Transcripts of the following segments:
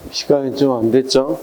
시간이 좀 안 됐죠?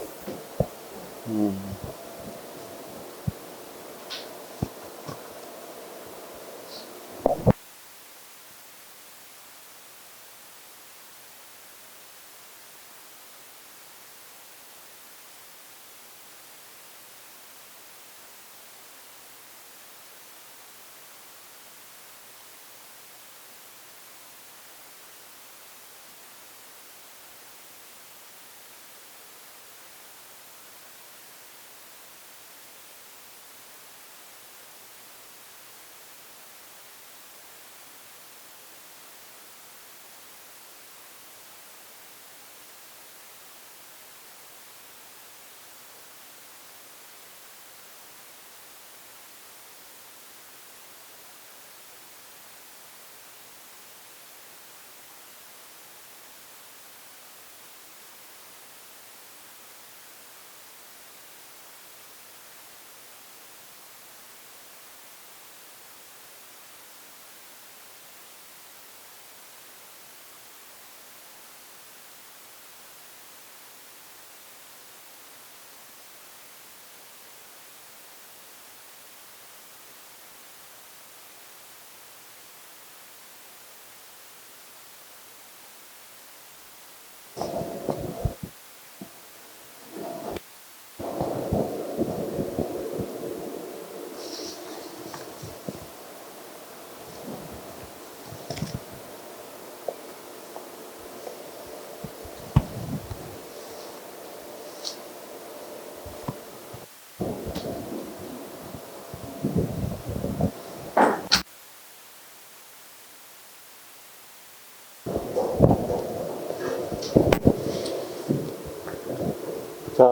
자,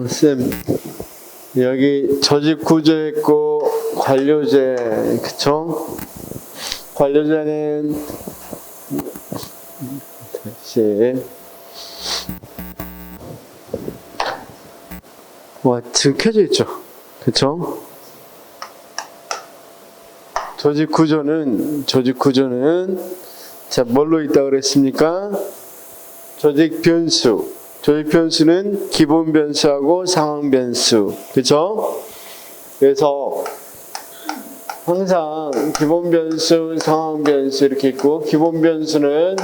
쌤, 여기 조직 구조 있고 관료제, 그쵸? 관료제는 다시 지금 켜져 있죠, 그쵸? 조직 구조는 자, 뭘로 있다 그랬습니까? 조직 변수. 조직 변수는 기본 변수하고 상황 변수. 그죠? 그래서 항상 기본 변수, 상황 변수 이렇게 있고, 기본 변수는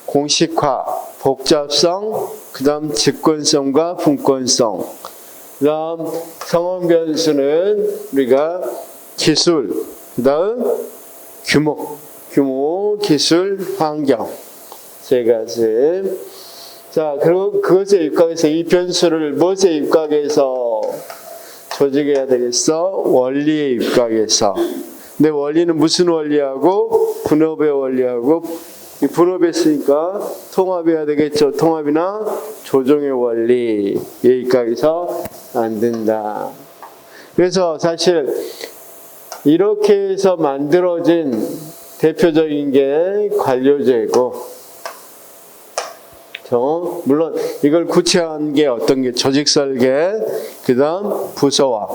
공식화, 복잡성, 그 다음 직권성과 분권성. 그 다음 상황 변수는 우리가 기술, 그 다음 규모, 기술, 환경. 세 가지. 자, 그리고 그것에 입각해서 이 변수를 무엇에 입각해서 조직해야 되겠어? 원리에 입각해서. 근데 원리는 무슨 원리하고? 분업의 원리하고, 이 분업했으니까 통합해야 되겠죠. 통합이나 조정의 원리에 입각해서 안 된다. 그래서 사실 이렇게 해서 만들어진 대표적인 게 관료제고, 물론 이걸 구체화한 게 어떤 게 조직 설계, 그 다음 부서화,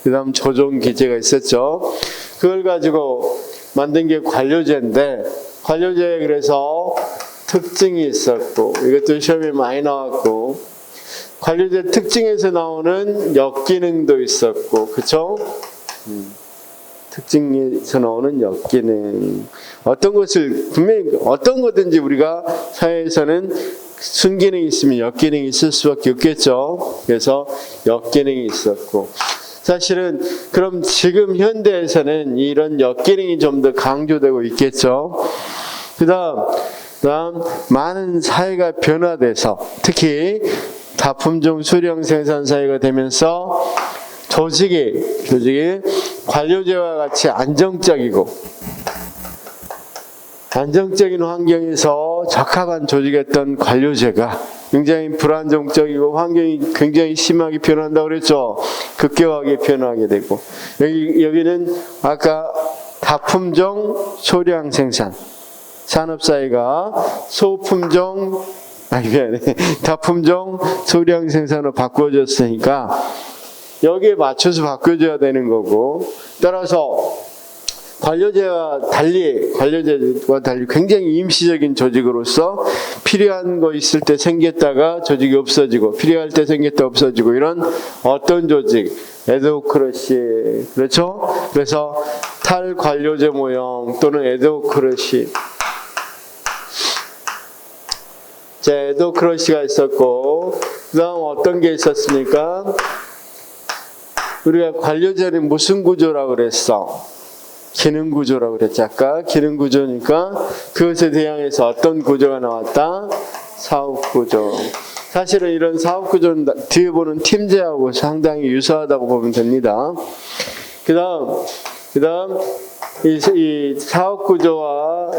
그 다음 조정 기제가 있었죠. 그걸 가지고 만든 게 관료제인데, 관료제에 그래서 특징이 있었고, 이것도 시험에 많이 나왔고, 관료제 특징에서 나오는 역기능도 있었고, 그쵸? 특징에서 나오는 역기능. 어떤 것을, 분명히 어떤 거든지 우리가 사회에서는 순기능이 있으면 역기능이 있을 수밖에 없겠죠. 그래서 역기능이 있었고, 사실은 그럼 지금 현대에서는 이런 역기능이 좀 더 강조되고 있겠죠. 그다음 많은 사회가 변화돼서 특히 다품종 수령 생산 사회가 되면서 조직이 관료제와 같이 안정적인 환경에서 적합한 조직이었던 관료제가 굉장히 불안정적이고 환경이 굉장히 심하게 변한다고 그랬죠. 급격하게 변하게 되고, 여기는 아까 다품종 소량 생산 산업사회가 다품종 소량 생산으로 바꿔졌으니까 여기에 맞춰서 바꿔줘야 되는 거고, 따라서 관료제와 달리 굉장히 임시적인 조직으로서 필요한 거 있을 때 생겼다가 조직이 없어지고, 필요할 때 생겼다 없어지고, 이런 어떤 조직, 에드호크러시, 그렇죠? 그래서 탈관료제 모형 또는 에드호크러시, 에드호크러시가 있었고, 그 다음 어떤 게 있었습니까? 우리가 관료제는 무슨 구조라고 그랬어? 기능구조라고 그랬지. 아까 기능구조니까 그것에 대항해서 어떤 구조가 나왔다? 사업구조. 사실은 이런 사업구조는 뒤에 보는 팀제하고 상당히 유사하다고 보면 됩니다. 그 다음 이 사업구조와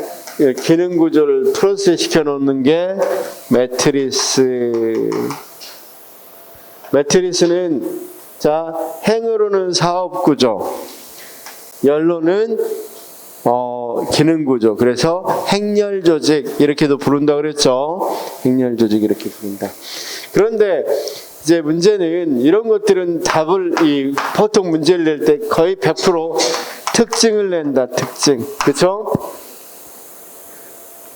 기능구조를 프로세스 시켜놓는 게 매트리스. 매트리스는 행으로는 사업구조, 열로는 기능구조. 그래서 행렬조직 이렇게도 부른다 그랬죠. 행렬조직 이렇게 부른다. 그런데 이제 문제는 이런 것들은 보통 문제를 낼 때 거의 100% 특징을 낸다. 특징. 그렇죠?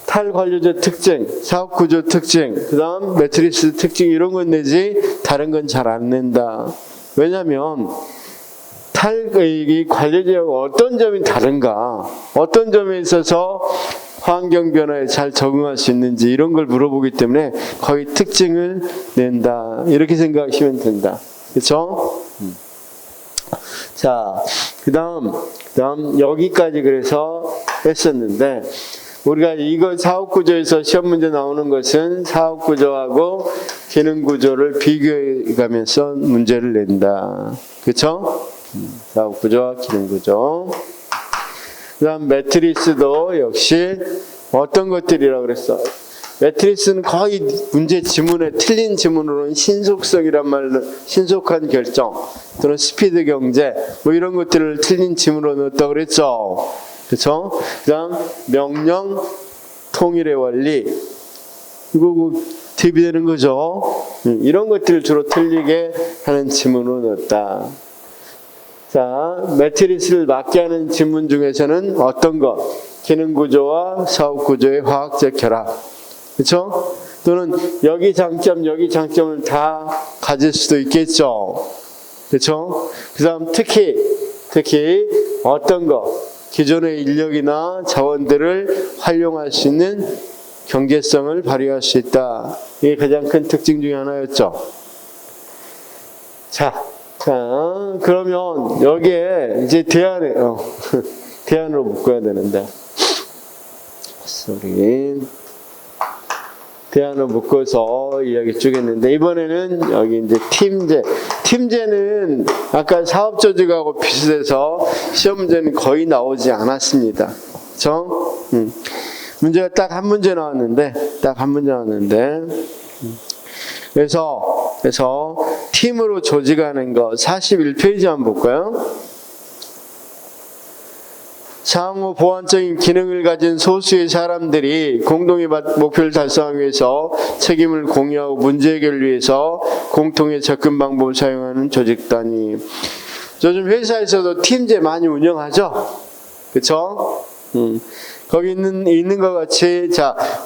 탈관료제 특징, 사업구조 특징, 그 다음 매트리스 특징, 이런 건 내지 다른 건 잘 안 낸다. 왜냐하면 이 관료제하고 어떤 점이 다른가, 어떤 점에 있어서 환경 변화에 잘 적응할 수 있는지 이런 걸 물어보기 때문에 거의 특징을 낸다, 이렇게 생각하시면 된다. 그렇죠? 자, 그다음 여기까지 그래서 했었는데, 우리가 이거 사업구조에서 시험 문제 나오는 것은 사업구조하고 기능구조를 비교해 가면서 문제를 낸다. 그렇죠? 사업구조와 기능구조. 그 다음 매트리스도 역시 어떤 것들이라고 그랬어? 매트리스는 거의 문제 지문에 틀린 지문으로는 신속성이란 말로, 신속한 결정 또는 스피드 경제 뭐 이런 것들을 틀린 지문으로 넣었다고 그랬죠. 그렇죠? 그 다음 명령 통일의 원리, 이거 대비되는 거죠. 이런 것들을 주로 틀리게 하는 지문으로 넣었다. 자, 매트리스를 맞게 하는 지문 중에서는 어떤 것? 기능구조와 사업구조의 화학적 결합. 그렇죠? 또는 여기 장점을 다 가질 수도 있겠죠. 그렇죠? 그 다음 특히 어떤 것? 기존의 인력이나 자원들을 활용할 수 있는 경제성을 발휘할 수 있다. 이게 가장 큰 특징 중에 하나였죠. 자, 그러면 여기에 이제 대안으로 묶어야 되는데, 대안으로 묶어서 이야기 쭉 했는데, 이번에는 여기 이제 팀제는 아까 사업조직하고 비슷해서 시험 문제는 거의 나오지 않았습니다. 그렇죠? 문제가 딱 한 문제 나왔는데, 그래서 팀으로 조직하는 거 41페이지 한번 볼까요? 상호 보완적인 기능을 가진 소수의 사람들이 공동의 목표를 달성하기 위해서 책임을 공유하고 문제 해결을 위해서 공통의 접근 방법을 사용하는 조직 단위. 요즘 회사에서도 팀제 많이 운영하죠? 그렇죠? 거기 있는 것 같이,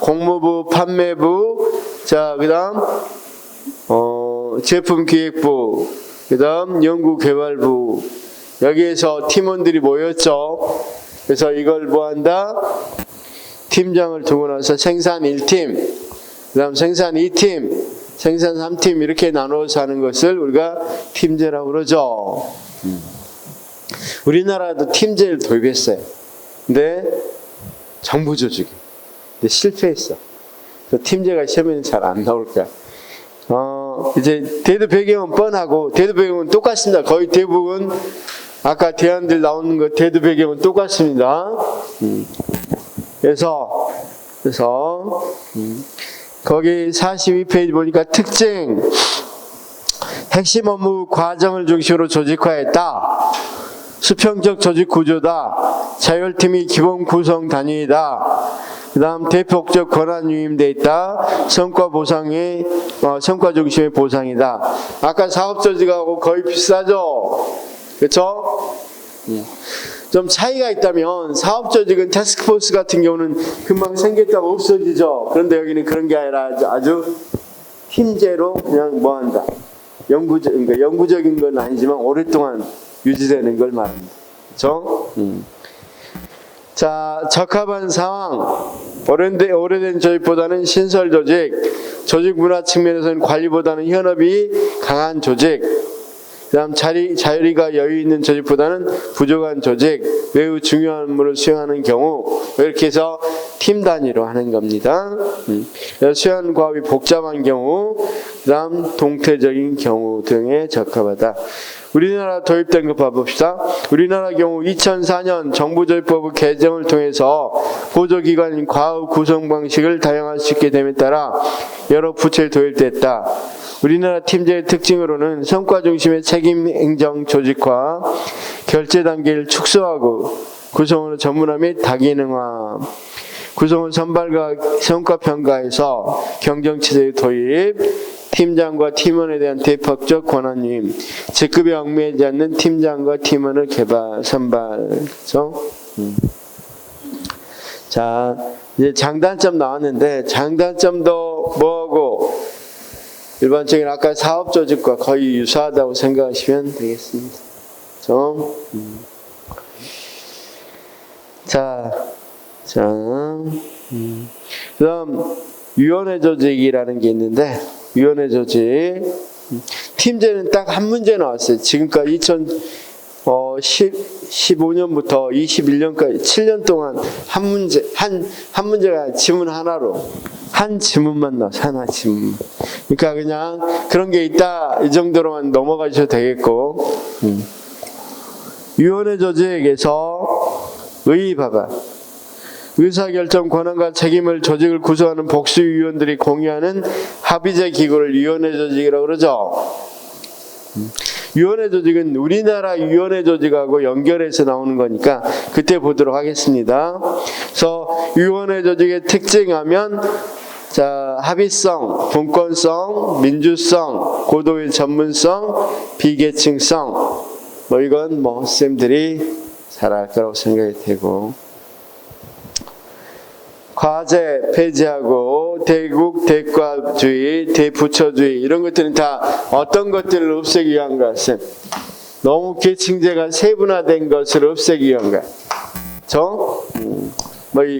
공무부, 판매부, 그다음 제품기획부, 그다음 연구개발부, 여기에서 팀원들이 모였죠. 그래서 이걸 뭐한다? 팀장을 두고 나서 생산 1팀, 그다음 생산 2팀, 생산 3팀 이렇게 나눠서 하는 것을 우리가 팀제라고 그러죠. 우리나라도 팀제를 도입했어요. 근데 정부 조직이. 근데 실패했어. 그래서 팀제가 시험에는 잘 안 나올 거야. 이제 대도 배경은 뻔하고 대도 배경은 똑같습니다. 거의 대부분 아까 대안들 나오는 거 대도 배경은 똑같습니다. 그래서 거기 42페이지 보니까 특징 핵심 업무 과정을 중심으로 조직화했다. 수평적 조직 구조다. 자율팀이 기본 구성 단위이다. 그 다음 대폭적 권한 유임돼 있다. 성과 보상이 성과 중심의 보상이다. 아까 사업 조직하고 거의 비슷하죠. 그렇죠? 좀 차이가 있다면 사업 조직은 태스크포스 같은 경우는 금방 생겼다가 없어지죠. 그런데 여기는 그런 게 아니라 아주 팀제로 그냥 뭐한다. 그러니까 영구적인 건 아니지만 오랫동안 유지되는 걸 말합니다. 그렇죠? 자, 적합한 상황. 오래된 조직보다는 신설 조직. 조직 문화 측면에서는 관리보다는 현업이 강한 조직. 그 다음 자율이가 여유 있는 조직보다는 부족한 조직. 매우 중요한 업무를 수행하는 경우. 이렇게 해서 팀 단위로 하는 겁니다. 수행 과업이 복잡한 경우. 그 다음 동태적인 경우 등에 적합하다. 우리나라 도입된 거 봐봅시다. 우리나라 경우 2004년 정부조직법 개정을 통해서 보조기관인 과업 구성 방식을 다양화할 수 있게 됨에 따라 여러 부처에 도입됐다. 우리나라 팀제의 특징으로는 성과 중심의 책임 행정 조직화, 결제 단계를 축소하고 구성원의 전문화 및 다기능화, 구성원 선발과 성과 평가에서 경정체제의 도입, 팀장과 팀원에 대한 대폭적 권한 유임, 직급에 얽매이지 않는 팀장과 팀원을 선발. 자, 이제 장단점 나왔는데 장단점도 뭐하고 일반적인 아까 사업 조직과 거의 유사하다고 생각하시면 되겠습니다. 그다음 위원회 조직이라는 게 있는데 위원회 조직 팀제는 딱 한 문제 나왔어요. 지금까지 2015년부터 21년까지 7년 동안 한 문제가 지문 하나로 한 지문만 나왔어요. 하나 지문. 그러니까 그냥 그런 게 있다 이 정도로만 넘어가셔도 되겠고 위원회 조직에서 봐봐. 의사결정 권한과 책임을 조직을 구성하는 복수위원들이 공유하는 합의제 기구를 위원회 조직이라고 그러죠. 위원회 조직은 우리나라 위원회 조직하고 연결해서 나오는 거니까 그때 보도록 하겠습니다. 그래서 위원회 조직의 특징하면 자, 합의성, 분권성, 민주성, 고도의 전문성, 비계층성 이건 쌤들이 잘 알 거라고 생각이 되고 과제 폐지하고 대국 대과주의, 대부처주의 이런 것들은 다 어떤 것들을 없애기 위한 것? 너무 계층제가 세분화된 것을 없애기 위한 것.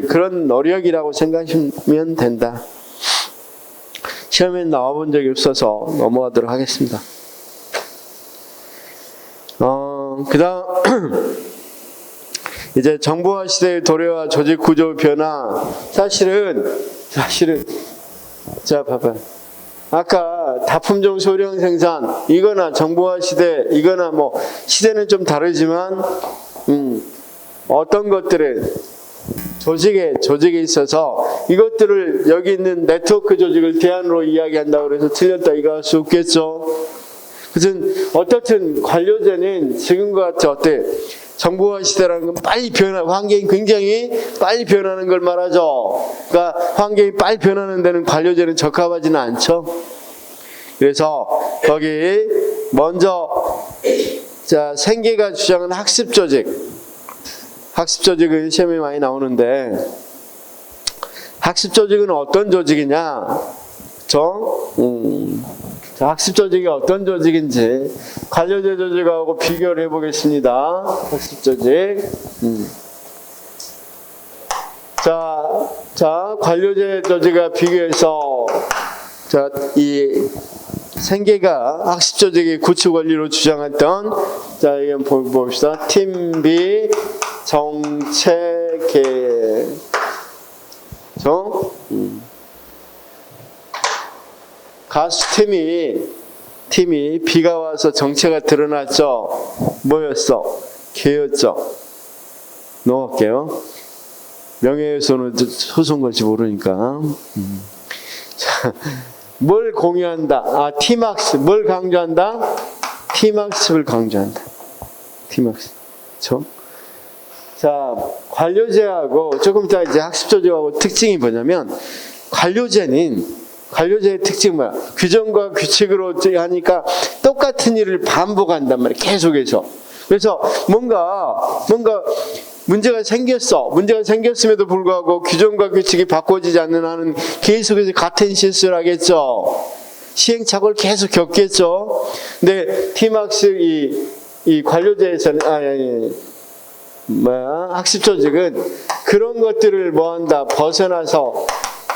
그런 노력이라고 생각하시면 된다. 시험에 나와본 적이 없어서 넘어가도록 하겠습니다. 그다음 이제 정보화 시대의 도래와 조직 구조 변화. 사실은 자 봐봐. 아까 다품종 소량 생산 이거나 정보화 시대 이거나 시대는 좀 다르지만 어떤 것들은 조직에 있어서 이것들을 여기 있는 네트워크 조직을 대안으로 이야기한다고 해서 틀렸다 이거 할 수 없겠죠. 그래서 어떻든 관료제는 지금과 같이 어때? 정보화 시대라는 건 빨리 환경이 굉장히 빨리 변하는 걸 말하죠. 그러니까 환경이 빨리 변하는 데는 관료제는 적합하지는 않죠. 그래서 거기 먼저 생계가 주장하는 학습 조직은 시험에 많이 나오는데 학습 조직은 어떤 조직이냐? 학습 조직이 어떤 조직인지 관료제 조직하고 비교를 해보겠습니다. 학습 조직. 자, 관료제 조직과 비교해서 자, 이 생계가 학습 조직의 구축 원리로 주장했던, 자, 이건 봅시다. 팀비 정체계. 가수 팀이 비가 와서 정체가 드러났죠. 뭐였어? 개였죠. 넘어갈게요. 명예훼손은 소송 걸지 모르니까. 자, 뭘 공유한다? 아, 팀학습. 뭘 강조한다? 팀학습을 강조한다. 팀학습. 그렇죠? 자, 관료제하고 조금 이따 이제 학습조직하고 특징이 뭐냐면, 관료제의 특징이 뭐야? 규정과 규칙으로 하니까 똑같은 일을 반복한단 말이야. 계속해서. 그래서 뭔가 문제가 생겼어. 문제가 생겼음에도 불구하고 규정과 규칙이 바꿔지지 않는 한은 계속해서 같은 실수를 하겠죠. 시행착오를 계속 겪겠죠. 근데 팀학습 이 관료제에서는 학습 조직은 그런 것들을 뭐한다? 벗어나서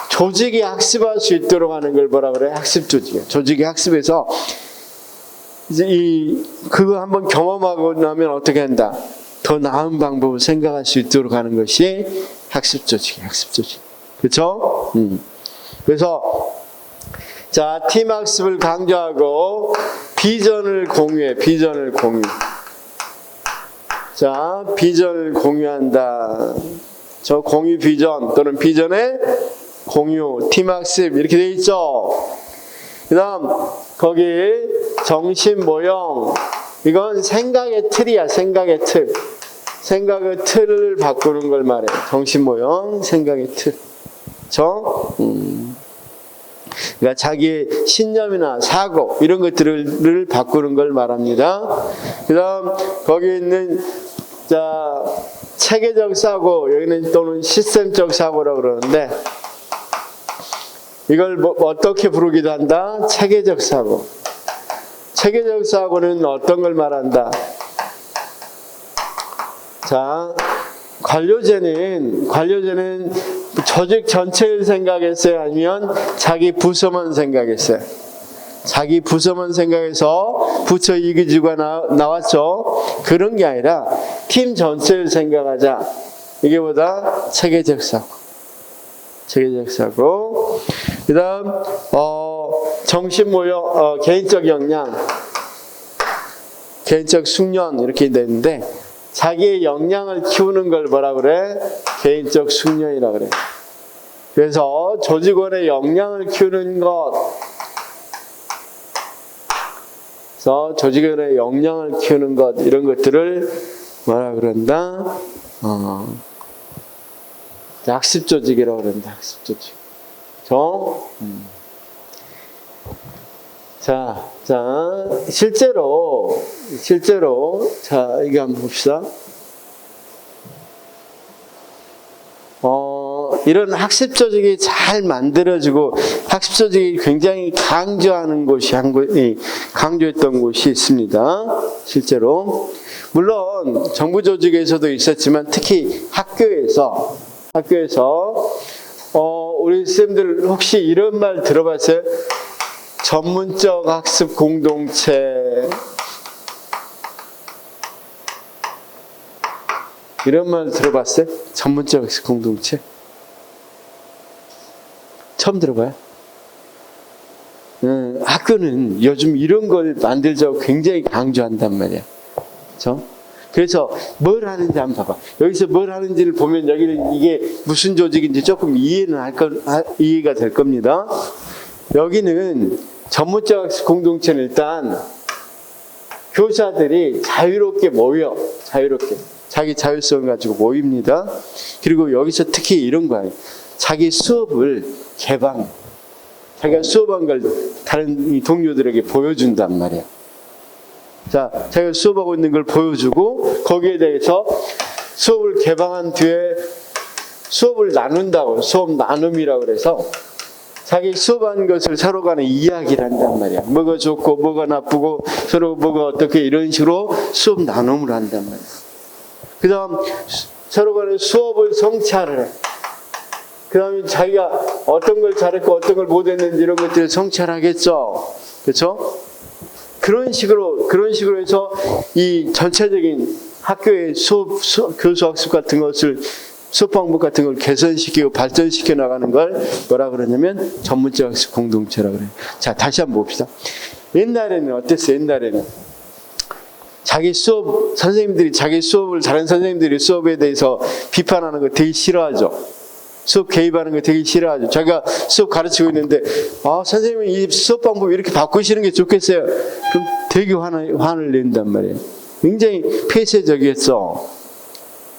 조직이 학습할 수 있도록 하는 걸 뭐라 그래? 학습 조직이에요. 조직이 학습해서 이제 그거 한번 경험하고 나면 어떻게 한다? 더 나은 방법을 생각할 수 있도록 하는 것이 학습 조직이에요. 학습 조직. 그렇죠? 그래서 자, 팀 학습을 강조하고 비전을 공유해. 비전을 공유. 자, 비전을 공유한다. 저 공유 비전 또는 비전의 공유, 팀학습 이렇게 돼 있죠. 그 다음 거기 정신모형, 이건 생각의 틀이야. 생각의 틀. 생각의 틀을 바꾸는 걸 말해. 정신모형, 생각의 틀. 그러니까 자기의 신념이나 사고 이런 것들을 바꾸는 걸 말합니다. 그 다음 거기 있는 자, 체계적 사고, 여기는 또는 시스템적 사고라고 그러는데, 이걸 어떻게 부르기도 한다? 체계적 사고. 체계적 사고는 어떤 걸 말한다? 자, 관료제는 조직 전체를 생각했어요? 아니면 자기 부서만 생각했어요? 자기 부서만 생각해서 부처 이기주가 나왔죠. 그런 게 아니라 팀 전체를 생각하자. 이게 보다 체계적 사고. 체계적 사고. 그 다음 정신모형, 개인적 역량, 개인적 숙련 이렇게 되는데, 자기의 역량을 키우는 걸 뭐라 그래? 개인적 숙련이라 그래. 그래서 조직원의 역량을 키우는 것, 그래서 조직원의 역량을 키우는 것, 이런 것들을 뭐라 그런다? 학습 조직이라고 그런다. 학습 조직. 자, 실제로, 자, 이거 한번 봅시다. 이런 학습 조직이 잘 만들어지고, 학습 조직이 굉장히 강조했던 곳이 있습니다. 실제로. 물론, 정부 조직에서도 있었지만, 특히 학교에서, 우리 쌤들 혹시 이런 말 들어봤어요? 전문적 학습 공동체. 이런 말 들어봤어요? 전문적 학습 공동체? 처음 들어봐요? 학교는 요즘 이런 걸 만들자고 굉장히 강조한단 말이야. 그렇죠? 그래서 뭘 하는지 한번 봐봐. 여기서 뭘 하는지를 보면 여기는 이게 무슨 조직인지 조금 이해가 될 겁니다. 여기는 전문적 학습 공동체는 일단 교사들이 자유롭게 모여. 자유롭게. 자기 자율성을 가지고 모입니다. 그리고 여기서 특히 이런 거예요. 자기 수업을 자기가 수업한 걸 다른 동료들에게 보여준단 말이야. 자, 자기가 수업하고 있는 걸 보여주고, 거기에 대해서 수업을 개방한 뒤에 수업을 나눈다고, 수업 나눔이라고 그래서 자기 수업한 것을 서로 간에 이야기를 한단 말이야. 뭐가 좋고 뭐가 나쁘고 서로 뭐가 어떻게, 이런 식으로 수업 나눔을 한단 말이야. 그 다음 서로 간에 수업을 성찰을 해. 그 다음에 자기가 어떤 걸 잘했고 어떤 걸 못했는지 이런 것들을 성찰하겠죠. 그렇죠? 그런 식으로 해서 이 전체적인 학교의 교수 학습 같은 것을 수업 방법 같은 걸 개선시키고 발전시켜 나가는 걸 뭐라 그러냐면 전문적 학습 공동체라 그래요. 자, 다시 한번 봅시다. 옛날에는 어땠어요? 옛날에는 선생님들이 자기 수업을 다른 선생님들이 수업에 대해서 비판하는 거 되게 싫어하죠. 수업 개입하는 거 되게 싫어하죠. 자기가 수업 가르치고 있는데 선생님이 이 수업 방법 이렇게 바꾸시는 게 좋겠어요. 그럼 되게 화를 낸단 말이에요. 굉장히 폐쇄적이었어.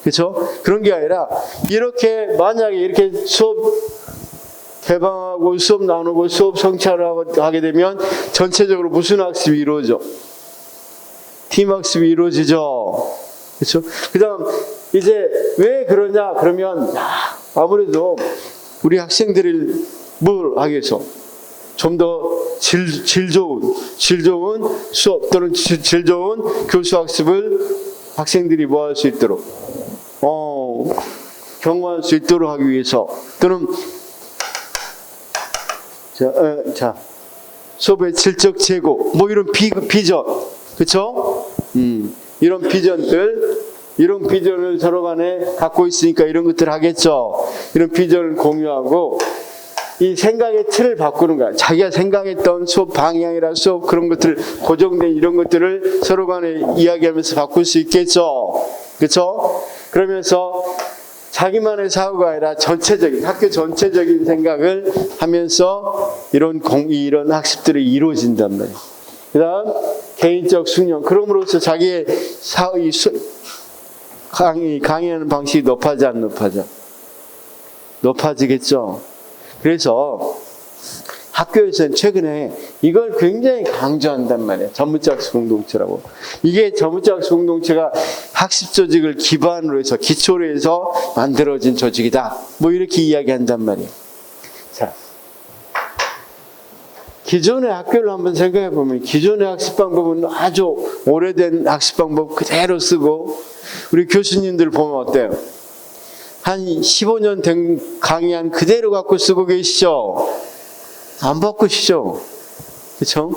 그렇죠? 그런 게 아니라 이렇게 만약에 이렇게 수업 개방하고 수업 나누고 수업 성찰을 하게 되면 전체적으로 무슨 학습이 이루어져? 팀 학습이 이루어지죠. 그렇죠? 그다음 이제 왜 그러냐? 그러면 아무래도 우리 학생들을 뭘 하기 위해서 좀 더 질 좋은 수업 또는 질 좋은 교수 학습을 학생들이 뭐 할 수 있도록 경험할 수 있도록 하기 위해서 또는 수업의 질적 제고 뭐 이런 비전 그렇죠? 이런 비전을 서로 간에 갖고 있으니까 이런 것들 하겠죠. 이런 비전을 공유하고 이 생각의 틀을 바꾸는 거야. 자기가 생각했던 수업 방향이라 수업 그런 것들 고정된 이런 것들을 서로 간에 이야기하면서 바꿀 수 있겠죠. 그렇죠? 그러면서 자기만의 사고가 아니라 전체적인 학교 전체적인 생각을 하면서 이런 학습들이 이루어진단 말이에요. 그다음 개인적 숙련 그럼으로써 자기의 강의하는 방식이 높아져 안 높아져? 높아지겠죠. 그래서 학교에서는 최근에 이걸 굉장히 강조한단 말이에요. 전문적 학습 공동체라고. 이게 전문적 학습 공동체가 학습 조직을 기반으로 해서 기초로 해서 만들어진 조직이다. 뭐 이렇게 이야기한단 말이에요. 자, 기존의 학교를 한번 생각해 보면 기존의 학습 방법은 아주 오래된 학습 방법 그대로 쓰고 우리 교수님들 보면 어때요? 한 15년 된 강의한 그대로 갖고 쓰고 계시죠? 안 바꾸시죠? 그렇죠?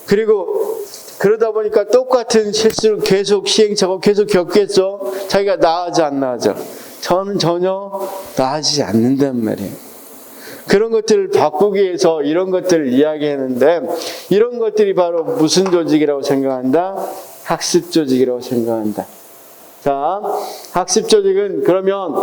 그리고 그러다 보니까 똑같은 실수를 계속 시행착오 계속 겪겠죠? 자기가 나아져 안 나아져? 저는 전혀 나아지지 않는단 말이에요. 그런 것들을 바꾸기 위해서 이런 것들을 이야기하는데 이런 것들이 바로 무슨 조직이라고 생각한다? 학습 조직이라고 생각한다. 자, 학습 조직은 그러면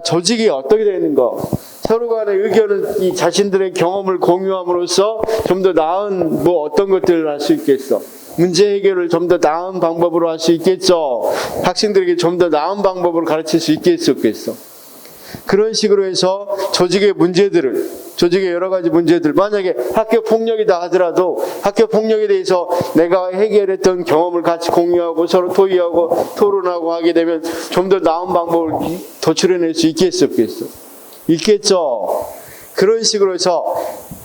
조직이 어떻게 되는 거? 서로 간의 의견을 이 자신들의 경험을 공유함으로써 좀 더 나은 어떤 것들을 할 수 있겠어? 문제 해결을 좀 더 나은 방법으로 할 수 있겠죠. 학생들에게 좀 더 나은 방법으로 가르칠 수 있겠어, 없겠어? 그런 식으로 해서 조직의 여러 가지 문제들, 만약에 학교 폭력이다 하더라도 학교 폭력에 대해서 내가 해결했던 경험을 같이 공유하고 서로 토의하고 토론하고 하게 되면 좀 더 나은 방법을 도출해낼 수 있겠어, 없겠어? 있겠죠. 그런 식으로 해서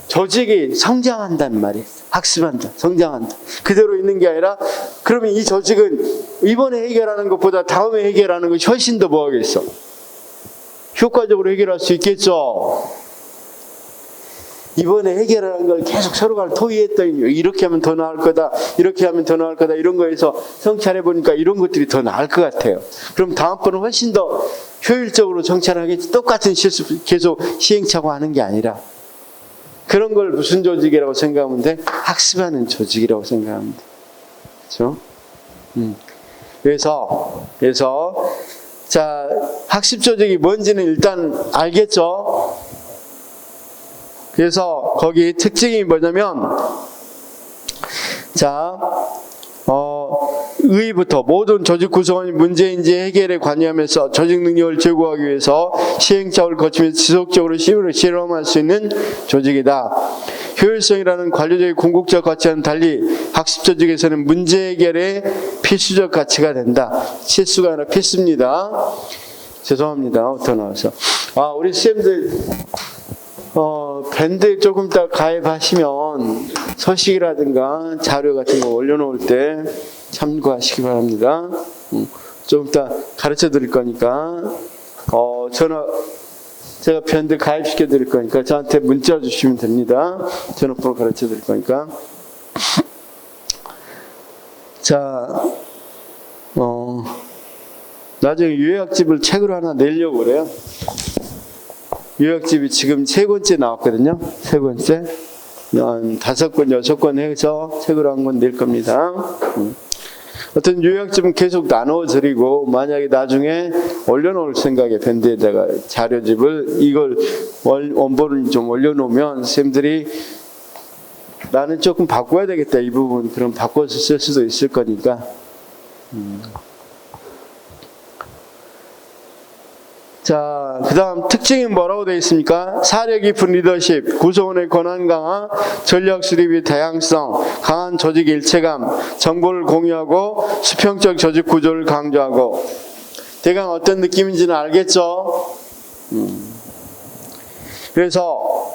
조직이 성장한단 말이에요. 학습한다, 성장한다. 그대로 있는 게 아니라 그러면 이 조직은 이번에 해결하는 것보다 다음에 해결하는 것이 훨씬 더 뭐 하겠어? 효과적으로 해결할 수 있겠죠. 이번에 해결하는 걸 계속 서로 간에 토의했더니 이렇게 하면 더 나을 거다, 이렇게 하면 더 나을 거다 이런 거에서 성찰해 보니까 이런 것들이 더 나을 것 같아요. 그럼 다음번은 훨씬 더 효율적으로 성찰하겠지. 똑같은 실수 계속 시행착오 하는 게 아니라 그런 걸 무슨 조직이라고 생각하면 돼? 학습하는 조직이라고 생각하면 돼. 그렇죠? 그래서 학습 조직이 뭔지는 일단 알겠죠? 그래서 거기 특징이 뭐냐면 의의부터 모든 조직 구성원이 문제인지 해결에 관여하면서 조직 능력을 제고하기 위해서 시행착오를 거치면서 지속적으로 실험할 수 있는 조직이다. 효율성이라는 관료적인 궁극적 가치와는 달리 학습 조직에서는 문제 해결의 필수적 가치가 된다. 실수가 아니라 필수입니다. 죄송합니다. 더 나와서. 우리 쌤들 밴드 조금 이따 가입하시면 서식이라든가 자료 같은 거 올려놓을 때 참고하시기 바랍니다. 좀 이따 가르쳐 드릴 거니까 전화 제가 밴드 가입시켜 드릴 거니까 저한테 문자 주시면 됩니다. 전화번호 가르쳐 드릴 거니까. 자, 나중에 요약집을 책으로 하나 내려고 그래요. 요약집이 지금 3권째 나왔거든요. 3권째. 한 5권, 6권 해서 책으로 한 권 낼 겁니다. 어떤 요약집은 계속 나눠드리고, 만약에 나중에 올려놓을 생각에 밴드에다가 자료집을 이걸 원본을 좀 올려놓으면 쌤들이 나는 조금 바꿔야 되겠다 이 부분 그럼 바꿔서 쓸 수도 있을 거니까. 자, 그 다음 특징이 뭐라고 되어 있습니까? 사려 깊은 리더십, 구성원의 권한 강화, 전략 수립의 다양성, 강한 조직 일체감, 정보를 공유하고 수평적 조직 구조를 강조하고. 대강 어떤 느낌인지는 알겠죠? 그래서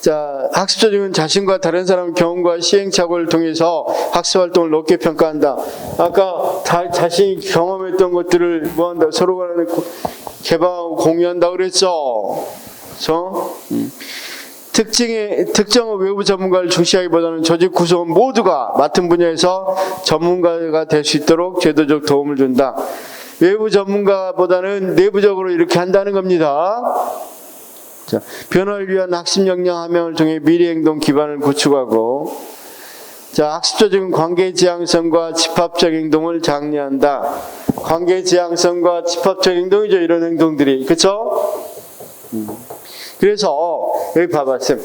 자, 학습 조직은 자신과 다른 사람 경험과 시행착오를 통해서 학습 활동을 높게 평가한다. 아까 자신이 경험했던 것들을 뭐한다? 서로 간에 개방하고 공유한다 그랬죠. 그렇죠? 특정한 외부 전문가를 중시하기보다는 조직 구성원 모두가 맡은 분야에서 전문가가 될 수 있도록 제도적 도움을 준다. 외부 전문가보다는 내부적으로 이렇게 한다는 겁니다. 자, 변화를 위한 학습 역량 함양을 통해 미래 행동 기반을 구축하고, 자, 학습 조직은 관계 지향성과 집합적 행동을 장려한다. 관계 지향성과 집합적 행동이죠, 이런 행동들이. 그렇죠? 그래서 여기 봐봐, 쌤.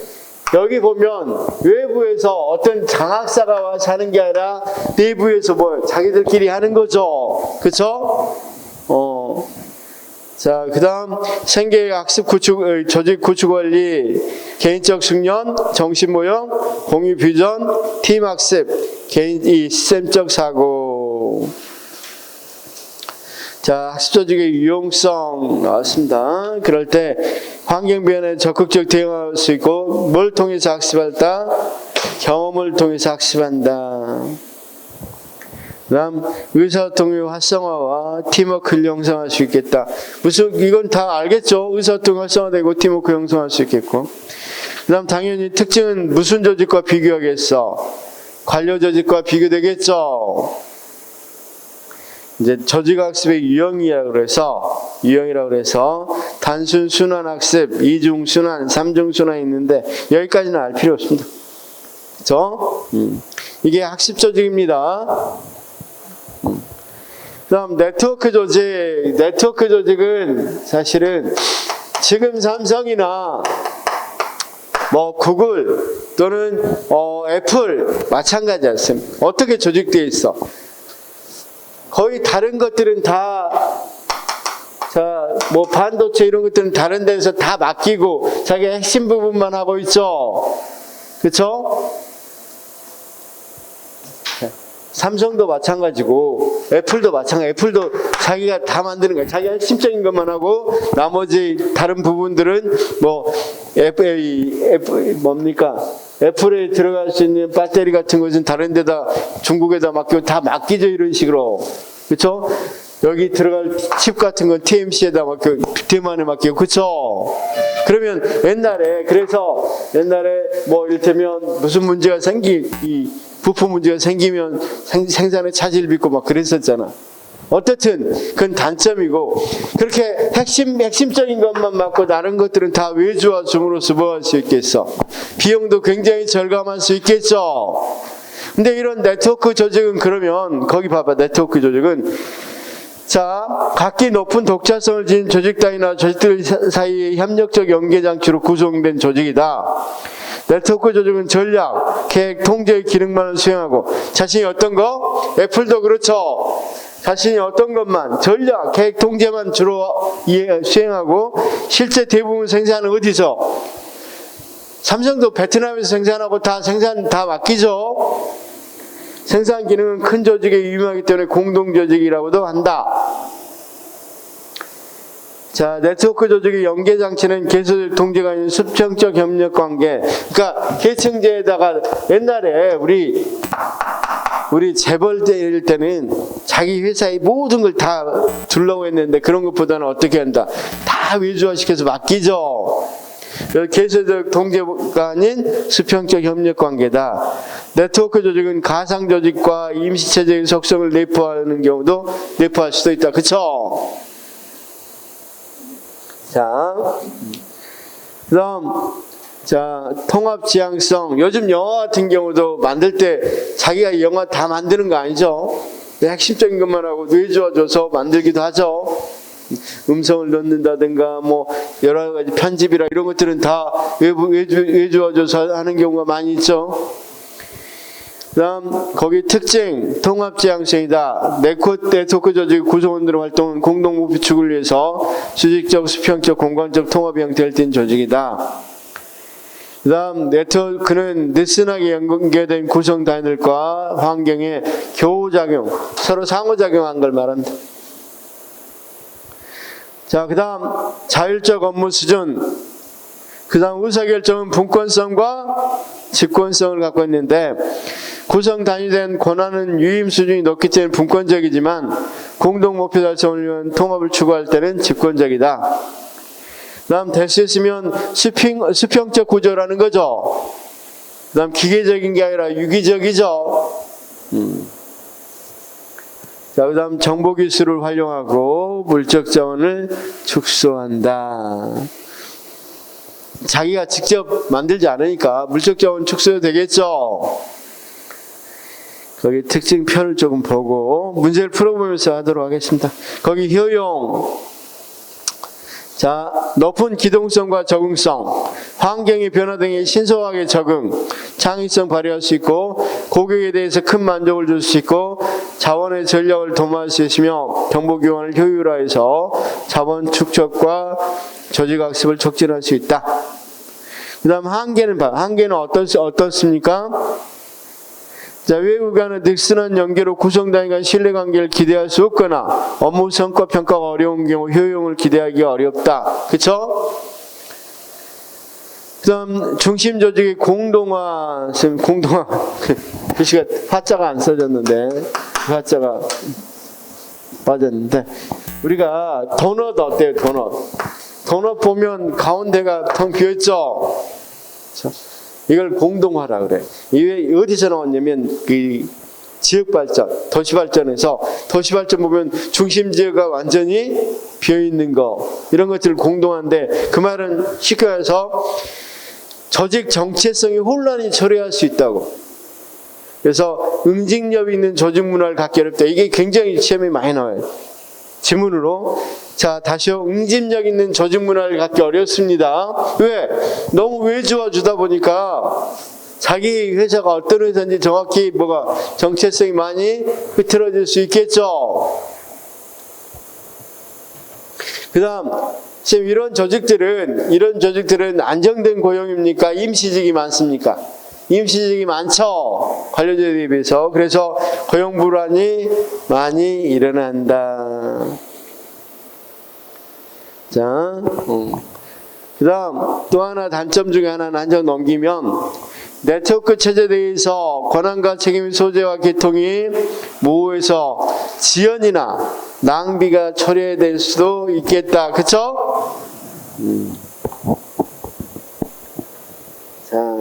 여기 보면 외부에서 어떤 장학사가 와서 하는 게 아니라 내부에서 뭐 자기들끼리 하는 거죠. 그렇죠? 자, 그 다음 생계의 학습 구축, 조직 구축 관리, 개인적 숙련, 정신 모형, 공유 비전, 팀 학습, 이 시스템적 사고. 자, 학습 조직의 유용성 나왔습니다. 그럴 때 환경 변화에 적극적 대응할 수 있고, 뭘 통해서 학습한다? 경험을 통해서 학습한다. 그 다음 의사소통의 활성화와 팀워크를 형성할 수 있겠다. 이건 다 알겠죠? 의사소통 활성화되고 팀워크 형성할 수 있겠고. 그 다음 당연히 특징은 무슨 조직과 비교하겠어? 관료 조직과 비교되겠죠? 이제 조직학습의 유형이라고 그래서 단순 순환 학습, 이중 순환, 삼중 순환이 있는데 여기까지는 알 필요 없습니다. 그렇죠? 이게 학습 조직입니다. 그다음 네트워크 조직은 사실은 지금 삼성이나 뭐 구글 또는 애플 마찬가지 않습니까? 어떻게 조직되어 있어? 거의 다른 것들은 다, 자, 뭐 반도체 이런 것들은 다른 데서 다 맡기고 자기 핵심 부분만 하고 있죠. 그렇죠? 삼성도 마찬가지고 애플도 애플도 자기가 다 만드는 거야. 자기가 핵심적인 것만 하고 나머지 다른 부분들은 뭐 애플에 들어갈 수 있는 배터리 같은 것은 다른 데다 중국에다 맡기고 다 맡기죠. 이런 식으로. 그렇죠? 여기 들어갈 칩 같은 건 TMC에다 맡기고 대만에 맡기고. 그렇죠? 그러면 옛날에 뭐 이를테면 무슨 문제가 부품 문제가 생기면 생산에 차질을 빚고 막 그랬었잖아. 어쨌든 그건 단점이고, 그렇게 핵심적인 것만 맡고 다른 것들은 다 외주화 줌으로써 뭐 할 수 있겠어? 비용도 굉장히 절감할 수 있겠죠. 근데 이런 네트워크 조직은 그러면 거기 봐봐. 네트워크 조직은 자, 각기 높은 독자성을 지닌 조직 단위나 조직들 사이의 협력적 연계 장치로 구성된 조직이다. 네트워크 조직은 전략, 계획, 통제의 기능만을 수행하고, 자신이 어떤 거? 애플도 그렇죠. 자신이 어떤 것만, 전략, 계획, 통제만 주로 수행하고, 실제 대부분 생산은 어디서? 삼성도 베트남에서 생산하고 생산 다 맡기죠. 생산 기능은 큰 조직에 유용하기 때문에 공동 조직이라고도 한다. 자, 네트워크 조직의 연계 장치는 계속 통제가 있는 수평적 협력 관계. 그러니까 계층제에다가 옛날에 우리 재벌일 때는 자기 회사의 모든 걸 다 두려고 했는데 그런 것보다는 어떻게 한다? 다 다 외주화시켜서 맡기죠. 개체적 통제가 아닌 수평적 협력 관계다. 네트워크 조직은 가상 조직과 임시체제의 속성을 내포하는 경우도 내포할 수도 있다. 그쵸? 자, 그다음 통합 지향성. 요즘 영화 같은 경우도 만들 때 자기가 영화 다 만드는 거 아니죠? 핵심적인 것만 하고 외주화 줘서 만들기도 하죠. 음성을 넣는다든가 뭐 여러 가지 편집이라 이런 것들은 다 외주화 줘서 하는 경우가 많이 있죠. 그다음 거기 특징 통합 지향성이다. 네트워크 조직 구성원들의 활동은 공동 목표 추구를 위해서 수직적, 수평적, 공간적 통합이 형태를 띤 조직이다. 그다음 네트워크는 느슨하게 연계된 구성 단위들과 환경의 교우작용, 서로 상호작용한 걸 말합니다. 자, 그다음 자율적 업무 수준. 그다음 의사결정은 분권성과 직권성을 갖고 있는데 구성 단위된 권한은 유임 수준이 높기 때문에 분권적이지만 공동 목표 달성을 위한 통합을 추구할 때는 직권적이다. 그다음 될 수 있으면 수평적 구조라는 거죠. 그다음 기계적인 게 아니라 유기적이죠. 자, 그다음 정보 기술을 활용하고 물적 자원을 축소한다. 자기가 직접 만들지 않으니까 물적 자원 축소도 되겠죠. 거기 특징표를 조금 보고 문제를 풀어보면서 하도록 하겠습니다. 거기 효용. 자, 높은 기동성과 적응성, 환경의 변화 등에 신속하게 적응, 창의성 발휘할 수 있고 고객에 대해서 큰 만족을 줄 수 있고 자원의 전략을 도모할 수 있으며 정보 교환을 효율화해서 자원 축적과 조직 학습을 촉진할 수 있다. 그 다음 한계는 어떻습니까? 자, 외부 간의 늑슨한 연계로 구성단위 간 신뢰관계를 기대할 수 없거나 업무 성과 평가가 어려운 경우 효용을 기대하기가 어렵다. 그쵸? 그 다음 중심 조직의 공동화. 글씨가 화자가 안 써졌는데 화자가 빠졌는데 우리가 도넛 어때요? 도넛 보면 가운데가 텅 비어있죠? 이걸 공동화라 그래. 이게 어디서 나왔냐면 그 지역발전, 도시발전에서 도시발전 보면 중심지역가 완전히 비어있는 거 이런 것들을 공동화인데 그 말은 쉽게 해서 조직 정체성이 혼란이 처리할 수 있다고. 그래서 응징력 있는 조직 문화를 갖기 어렵다. 이게 굉장히 시험에 많이 나와요. 지문으로. 자, 다시요. 응집력 있는 조직 문화를 갖기 어렵습니다. 왜? 너무 외주화 주다 보니까 자기 회사가 어떤 회사인지 정확히 뭐가 정체성이 많이 흐트러질 수 있겠죠. 그 다음, 지금 이런 조직들은 안정된 고용입니까? 임시직이 많습니까? 임시직이 많죠. 관료제도에 비해서. 그래서 고용 불안이 많이 일어난다. 자, 그 다음 또 하나 단점 중에 하나는 한 장 넘기면 네트워크 체제에 대해서 권한과 책임의 소재와 계통이 모호해서 지연이나 낭비가 처리될 수도 있겠다. 그쵸? 자,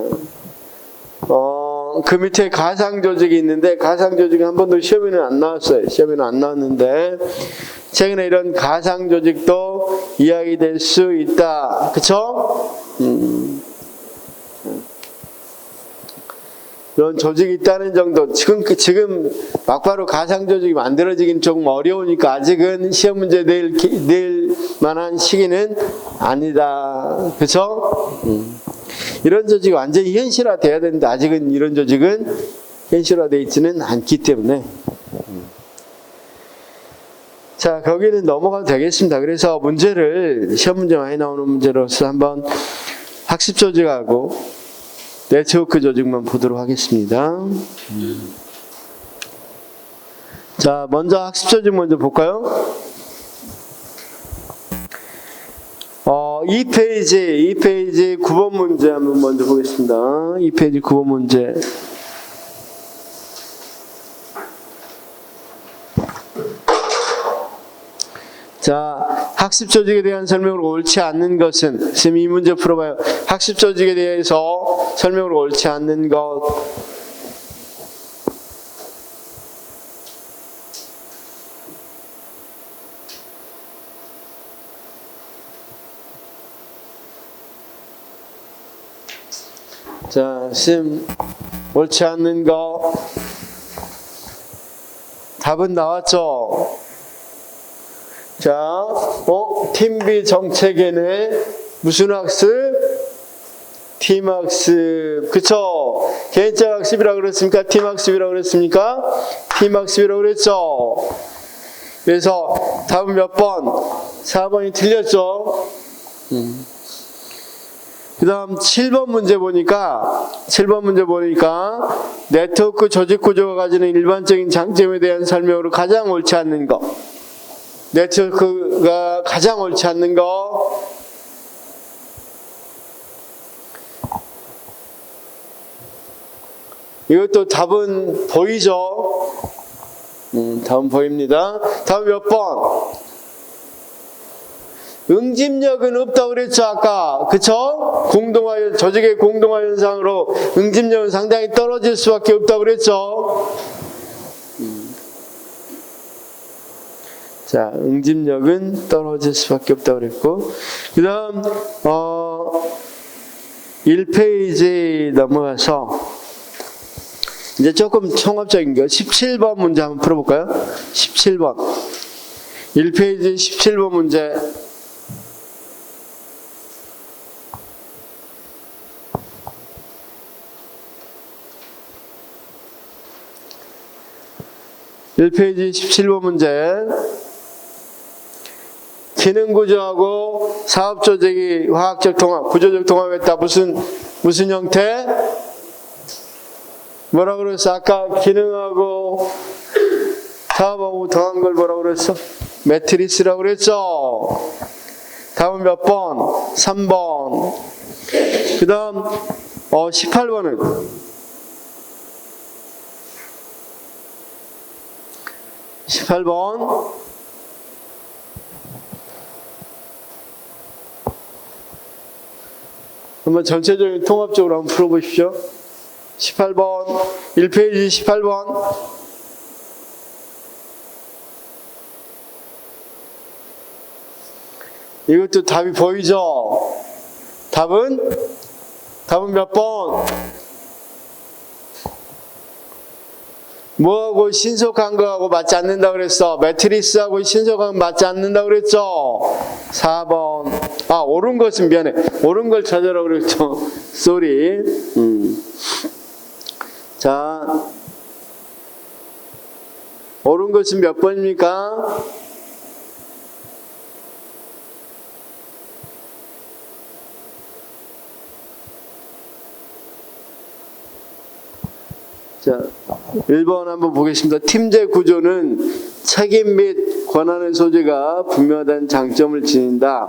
그 밑에 가상 조직이 있는데 가상 조직은 한 번도 시험에는 안 나왔어요. 시험에는 안 나왔는데 최근에 이런 가상 조직도 이야기될 수 있다. 그쵸? 이런 조직이 있다는 정도. 지금 막바로 가상 조직이 만들어지긴 조금 어려우니까 아직은 시험 문제 낼 만한 시기는 아니다. 그쵸? 이런 조직이 완전히 현실화돼야 되는데 아직은 이런 조직은 현실화되어 있지는 않기 때문에 자, 거기는 넘어가도 되겠습니다. 그래서 문제를 시험 문제 많이 나오는 문제로서 한번 학습 조직하고 네트워크 조직만 보도록 하겠습니다. 자, 먼저 학습 조직 먼저 볼까요? 2페이지 9번 문제 한번 먼저 보겠습니다. 2페이지 9번 문제. 자, 학습 조직에 대한 설명으로 옳지 않는 것은, 선생님 이 문제 풀어봐요. 학습 조직에 대해서 설명으로 옳지 않는 것. 자, 선생님 옳지 않는 거. 답은 나왔죠? 자, 팀비 정책에는 무슨 학습? 팀 학습. 그쵸? 개인적 학습이라고 그랬습니까? 팀 학습이라고 그랬습니까? 팀 학습이라고 그랬죠? 그래서 답은 몇 번? 4번이 틀렸죠? 그 다음 7번 문제 보니까 네트워크 조직 구조가 가지는 일반적인 장점에 대한 설명으로 가장 옳지 않는 거. 네트워크가 가장 옳지 않는 거. 이것도 답은 보이죠? 답은 보입니다. 답은 몇 번? 응집력은 없다고 그랬죠, 아까. 그쵸? 조직의 공동화 현상으로 응집력은 상당히 떨어질 수밖에 없다고 그랬죠? 자, 응집력은 떨어질 수밖에 없다고 그랬고. 그 다음, 1페이지 넘어가서, 이제 조금 총합적인 거, 17번 문제 한번 풀어볼까요? 17번. 1페이지 17번 문제. (1페이지) 17번 문제. 기능 구조하고 사업 조직이 화학적 통합, 구조적 통합했다. 무슨 형태? 뭐라 그랬어? 아까 기능하고 사업하고 더한 걸 뭐라 그랬어? 매트리스라고 그랬죠? 다음은 몇 번? 3번. 그 다음 18번은 18번. 한번 전체적인 통합적으로 한번 풀어보십시오. 18번. 1페이지 18번. 이것도 답이 보이죠? 답은 몇 번? 뭐하고 신속한 거하고 맞지 않는다고 그랬어? 매트리스하고 신속한 거 맞지 않는다고 그랬죠? 4번. 옳은 것은 미안해. 옳은 걸 찾으라고 그랬죠? 쏘리. 자, 옳은 것은 몇 번입니까? 자, 1번 한번 보겠습니다. 팀제 구조는 책임 및 권한의 소재가 분명하다는 장점을 지닌다.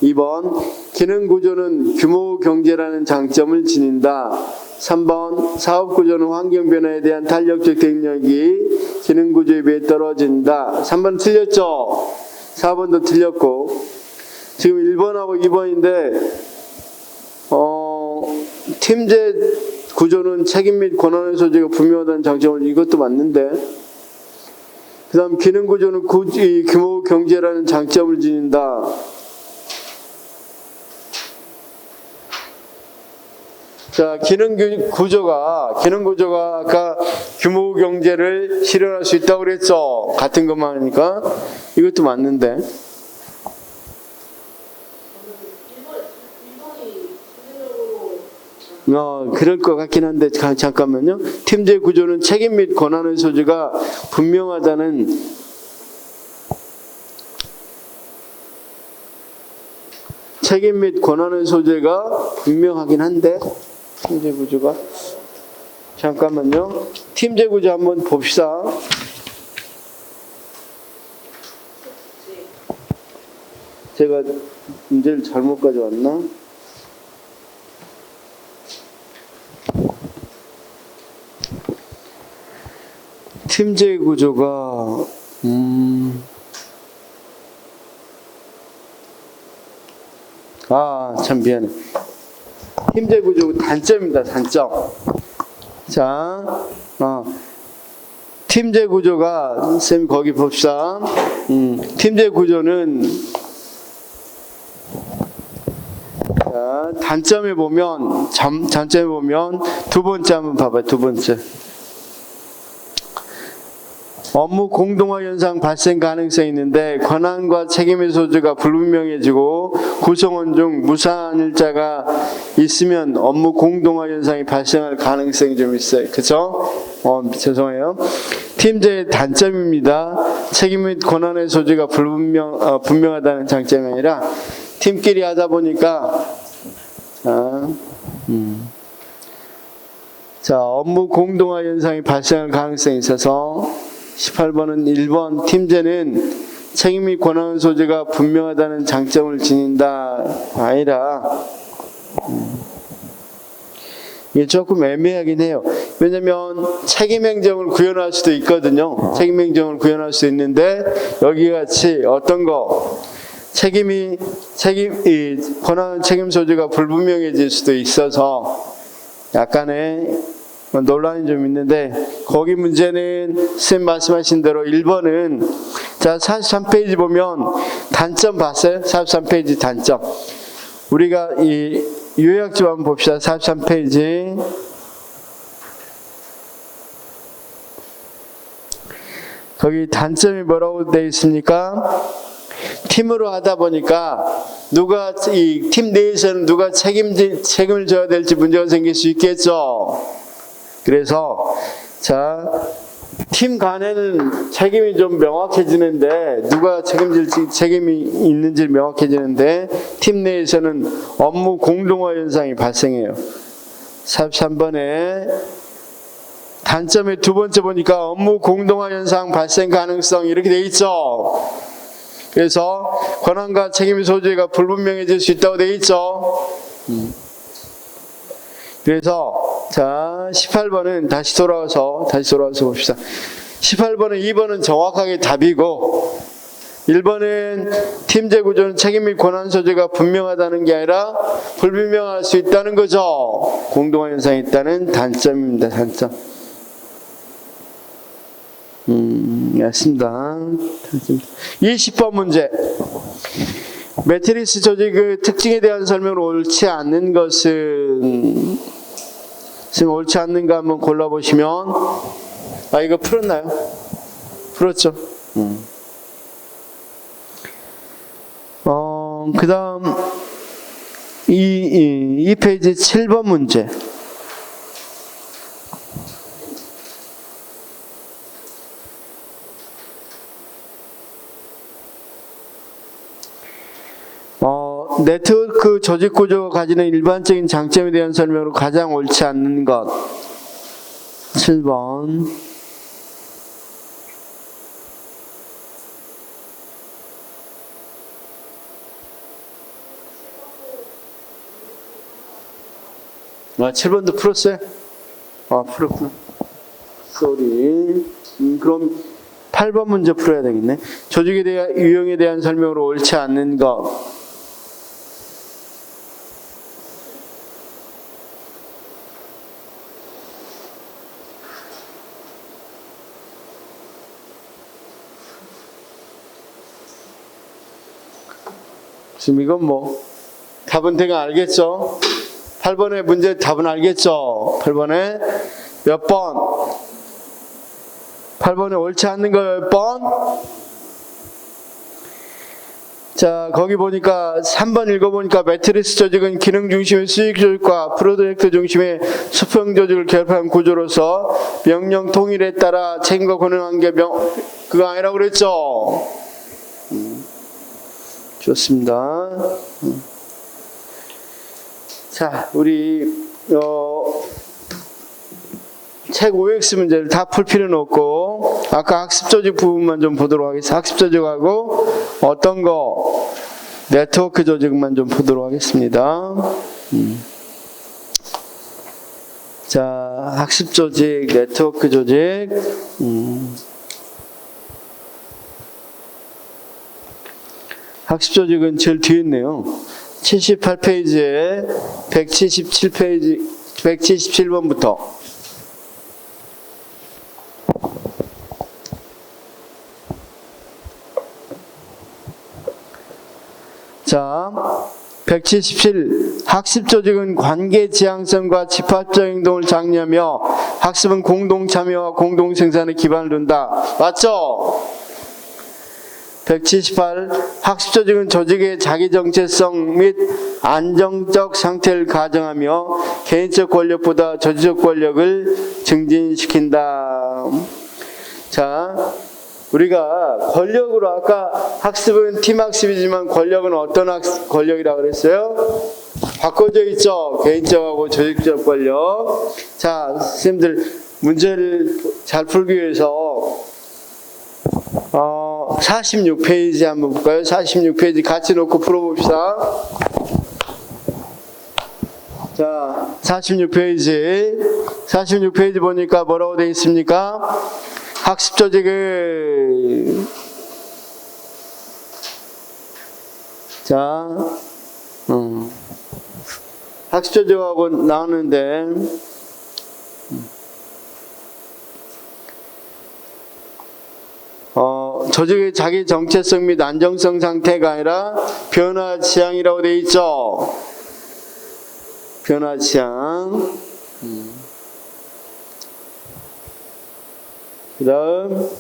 2번, 기능 구조는 규모 경제라는 장점을 지닌다. 3번, 사업 구조는 환경 변화에 대한 탄력적 능력이 기능 구조에 비해 떨어진다. 3번 틀렸죠? 4번도 틀렸고. 지금 1번하고 2번인데 팀제 구조는 책임 및 권한의 소재가 분명하다는 장점을, 이것도 맞는데, 그 다음 기능 구조는 규모 경제라는 장점을 지닌다. 자, 기능 구조가 아까 규모 경제를 실현할 수 있다고 그랬죠? 같은 것만 하니까. 이것도 맞는데. 그럴 것 같긴 한데, 잠깐만요. 팀제 구조는 책임 및 권한의 소재가 분명하다는, 책임 및 권한의 소재가 분명하긴 한데, 팀제 구조가. 잠깐만요. 팀제 구조 한번 봅시다. 제가 문제를 잘못 가져왔나? 팀제 구조가 참 미안해. 팀제 구조 단점입니다. 단점. 자, 팀제 구조가 쌤 거기 봅시다. 팀제 구조는 자, 단점에 보면 장점에 보면 두 번째 한번 봐봐요. 두 번째. 업무 공동화 현상 발생 가능성이 있는데 권한과 책임의 소재가 불분명해지고 구성원 중 무사한 일자가 있으면 업무 공동화 현상이 발생할 가능성이 좀 있어요. 그렇죠? 죄송해요. 팀제의 단점입니다. 책임 및 권한의 소재가 분명하다는 장점이 아니라 팀끼리 하다 보니까 자, 업무 공동화 현상이 발생할 가능성이 있어서 18번은 1번 팀제는 책임 및 권한 소재가 분명하다는 장점을 지닌다 아니라 이게 조금 애매하긴 해요. 왜냐하면 책임행정을 구현할 수도 있거든요. 책임행정을 구현할 수 있는데 여기 같이 어떤 거 이 권한 책임 소재가 불분명해질 수도 있어서 약간의 논란이 좀 있는데 거기 문제는 선생님 말씀하신 대로 1번은 자 43페이지 보면 단점 봤어요? 43페이지 단점. 우리가 이 요약 좀 한번 봅시다. 43페이지. 거기 단점이 뭐라고 되어 있습니까? 팀으로 하다 보니까 누가 이 팀 내에서는 누가 책임을 져야 될지 문제가 생길 수 있겠죠. 그래서 자, 팀 간에는 책임이 좀 명확해지는데 누가 책임이 있는지 명확해지는데 팀 내에서는 업무 공동화 현상이 발생해요. 43번에 단점의 두 번째 보니까 업무 공동화 현상 발생 가능성 이렇게 돼 있죠. 그래서 권한과 책임의 소재가 불분명해질 수 있다고 돼 있죠. 그래서 자 18번은 다시 돌아와서 봅시다. 18번은 2번은 정확하게 답이고 1번은 팀제 구조는 책임 및 권한 소재가 분명하다는 게 아니라 불분명할 수 있다는 거죠. 공동화 현상이 있다는 단점입니다. 단점. 맞습니다. 20번 문제. 매트리스 조직의 특징에 대한 설명을 옳지 않는 것은 지금 옳지 않는가 한번 골라보시면 이거 풀었나요? 풀었죠. 그 다음 이 페이지 7번 문제. 네트워크 조직 구조가 가지는 일반적인 장점에 대한 설명으로 가장 옳지 않는 것. 7번. 아, 7번도 풀었어요? 아, 풀었구나. 쏘리. 그럼 8번 문제 풀어야 되겠네. 조직에 대한 유형에 대한 설명으로 옳지 않는 것. 지금 이건 뭐 답은 대강 알겠죠? 8번의 문제 답은 알겠죠? 8번에 몇 번? 8번에 옳지 않는 거 몇 번? 자, 거기 보니까 3번 읽어보니까 매트리스 조직은 기능 중심의 수익 조직과 프로젝트 중심의 수평 조직을 결합한 구조로서 명령 통일에 따라 책임과 권한 관계 그거 아니라고 그랬죠? 좋습니다. 자, 우리 책 OX 문제를 다 풀 필요는 없고 아까 학습조직 부분만 좀 보도록 하겠습니다. 학습조직하고 어떤 거 네트워크 조직만 좀 보도록 하겠습니다. 자, 학습조직, 네트워크 조직. 학습조직은 제일 뒤에 있네요. 78페이지에 177페이지 177번부터 자, 177 학습 조직은 관계 지향성과 집합적 행동을 장려하며 학습은 공동 참여와 공동 생산의 기반을 둔다. 맞죠? 178 학습 조직은 조직의 자기 정체성 및 안정적 상태를 가정하며 개인적 권력보다 조직적 권력을 증진시킨다. 자, 우리가 권력으로 아까 학습은 팀 학습이지만 권력은 어떤 권력이라고 그랬어요? 바꿔져 있죠. 개인적하고 조직적 권력. 자, 선생님들 문제를 잘 풀기 위해서 46페이지 한번 볼까요? 46페이지 같이 놓고 풀어봅시다. 자, 46페이지 보니까 뭐라고 되어 있습니까? 학습 조직을 자, 학습 조직하고 나오는데 조직의 자기 정체성 및 안정성 상태가 아니라 변화 지향이라고 되어 있죠. 변화 지향. 그 다음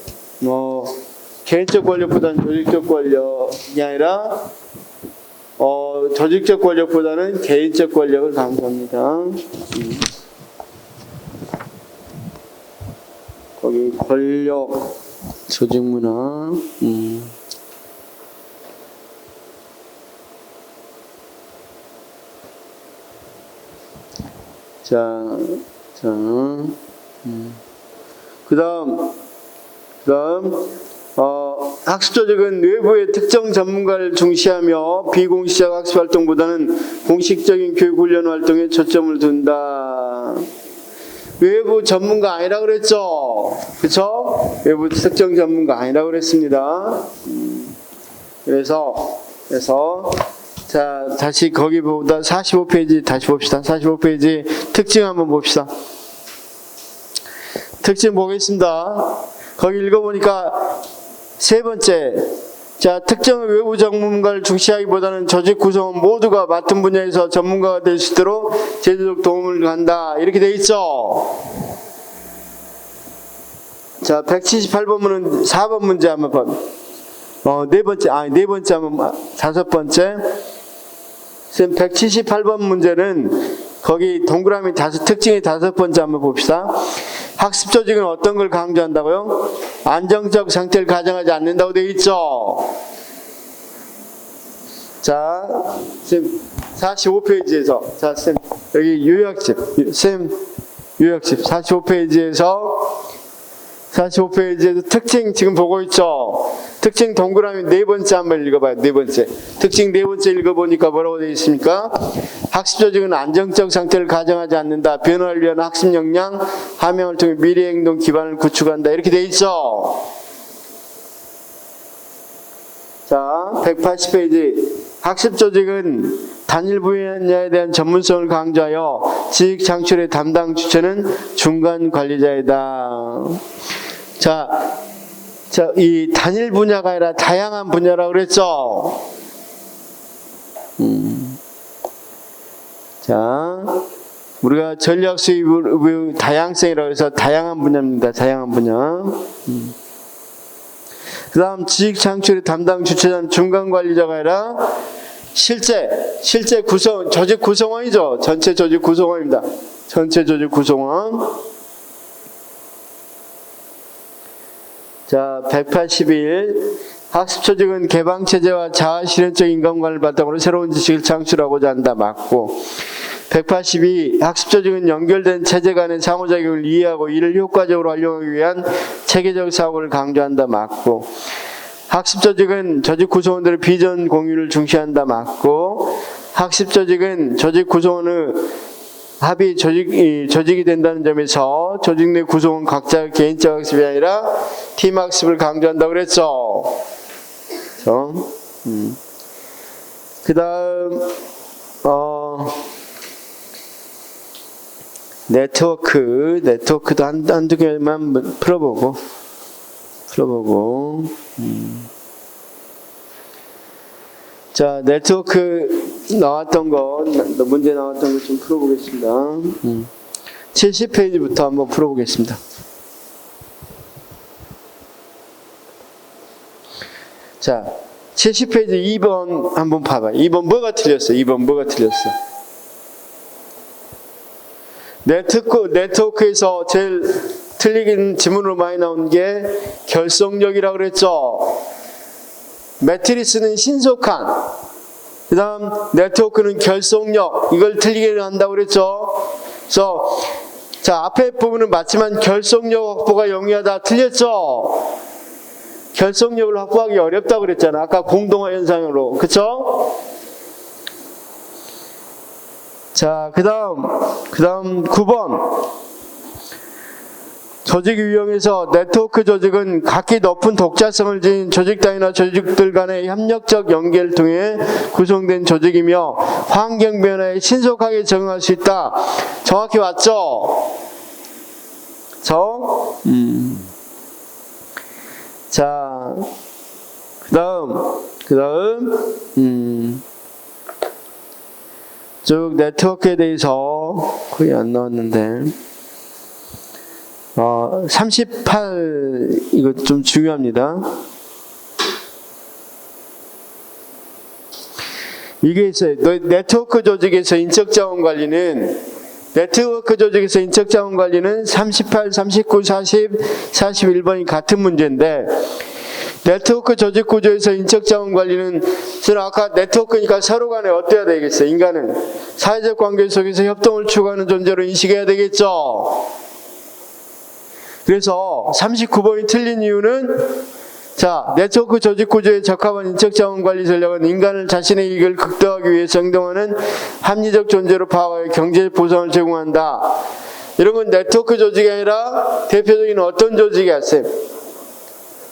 개인적 권력보다는 조직적 권력이 아니라 조직적 권력보다는 개인적 권력을 강조합니다. 거기 권력 조직 문화. 그다음 학습 조직은 외부의 특정 전문가를 중시하며 비공식적 학습 활동보다는 공식적인 교육 훈련 활동에 초점을 둔다. 외부 전문가 아니라 그랬죠? 그쵸? 외부 특정 전문가 아니라 그랬습니다. 그래서 자, 다시 거기보다 45페이지 다시 봅시다. 45페이지 특징 한번 봅시다. 특징 보겠습니다. 거기 읽어보니까 세 번째, 자, 특정 외부 전문가를 중시하기보다는 조직 구성원 모두가 맡은 분야에서 전문가가 될 수 있도록 제도적 도움을 간다. 이렇게 돼 있죠. 자, 178번은 4번 문제 한번 봐. 네 번째 한번, 다섯 번째. 쌤, 178번 문제는 거기 동그라미 특징이 다섯 번째 한번 봅시다. 학습 조직은 어떤 걸 강조한다고요? 안정적 상태를 가정하지 않는다고 되어 있죠. 자, 쌤 45페이지에서 자, 쌤 여기 요약집 45페이지에서 특징 지금 보고 있죠. 특징 동그라미 네 번째 한번 읽어봐요. 네 번째. 특징 네 번째 읽어보니까 뭐라고 되어 있습니까? 학습 조직은 안정적 상태를 가정하지 않는다. 변화를 위한 학습 역량, 함양을 통해 미래 행동 기반을 구축한다. 이렇게 되어 있죠. 자, 180페이지. 학습 조직은 단일 분야에 대한 전문성을 강조하여 지식 창출의 담당 주체는 중간 관리자이다. 자, 이 단일 분야가 아니라 다양한 분야라고 그랬죠. 자, 우리가 전략 수입 다양성이라고 해서 다양한 분야입니다. 다양한 분야. 그 다음 지식 창출의 담당 주체자는 중간 관리자가 아니라 실제 구성, 조직 구성원이죠. 전체 조직 구성원입니다. 전체 조직 구성원. 자, 181. 학습 조직은 개방체제와 자아실현적 인간관을 바탕으로 새로운 지식을 창출하고자 한다. 맞고. 182. 학습 조직은 연결된 체제 간의 상호작용을 이해하고 이를 효과적으로 활용하기 위한 체계적 사고를 강조한다. 맞고. 학습 조직은 조직 구성원들의 비전 공유를 중시한다. 맞고. 학습 조직은 조직 구성원의 합이 조직이 된다는 점에서 조직 내 구성원 각자의 개인적 학습이 아니라 팀 학습을 강조한다고 그랬죠. 그 그 다음, 네트워크도 한두 개만 풀어보고. 자, 네트워크 문제 나왔던 거 좀 풀어보겠습니다. 70페이지부터 한번 풀어보겠습니다. 자, 70페이지 2번 한번 봐봐. 2번 뭐가 틀렸어? 2번 뭐가 틀렸어? 네트워크에서 제일 틀리긴 지문으로 많이 나온 게 결속력이라고 그랬죠. 매트리스는 신속한, 그 다음 네트워크는 결속력, 이걸 틀리게 한다고 그랬죠. 그래서 자, 앞에 부분은 맞지만 결속력 확보가 용이하다 틀렸죠. 결속력을 확보하기 어렵다고 그랬잖아. 아까 공동화 현상으로. 그쵸? 자, 그 다음 9번. 조직 유형에서 네트워크 조직은 각기 높은 독자성을 지닌 조직 단위나 조직들 간의 협력적 연계를 통해 구성된 조직이며 환경 변화에 신속하게 적응할 수 있다. 정확히 맞죠? 자, 그 다음, 쭉 네트워크에 대해서 거의 안 나왔는데, 38, 이거 좀 중요합니다. 이게 있어요. 네트워크 조직에서 인적자원 관리는 38, 39, 40, 41번이 같은 문제인데, 네트워크 조직 구조에서 인적자원 관리는 저는 아까 네트워크니까 서로 간에 어때야 되겠어요? 인간은 사회적 관계 속에서 협동을 추구하는 존재로 인식해야 되겠죠. 그래서 39번이 틀린 이유는, 자, 네트워크 조직 구조에 적합한 인적자원 관리 전략은 인간을 자신의 이익을 극대화하기 위해 행동하는 합리적 존재로 파악하여 경제 보상을 제공한다. 이런 건 네트워크 조직이 아니라 대표적인 어떤 조직이야, 쌤?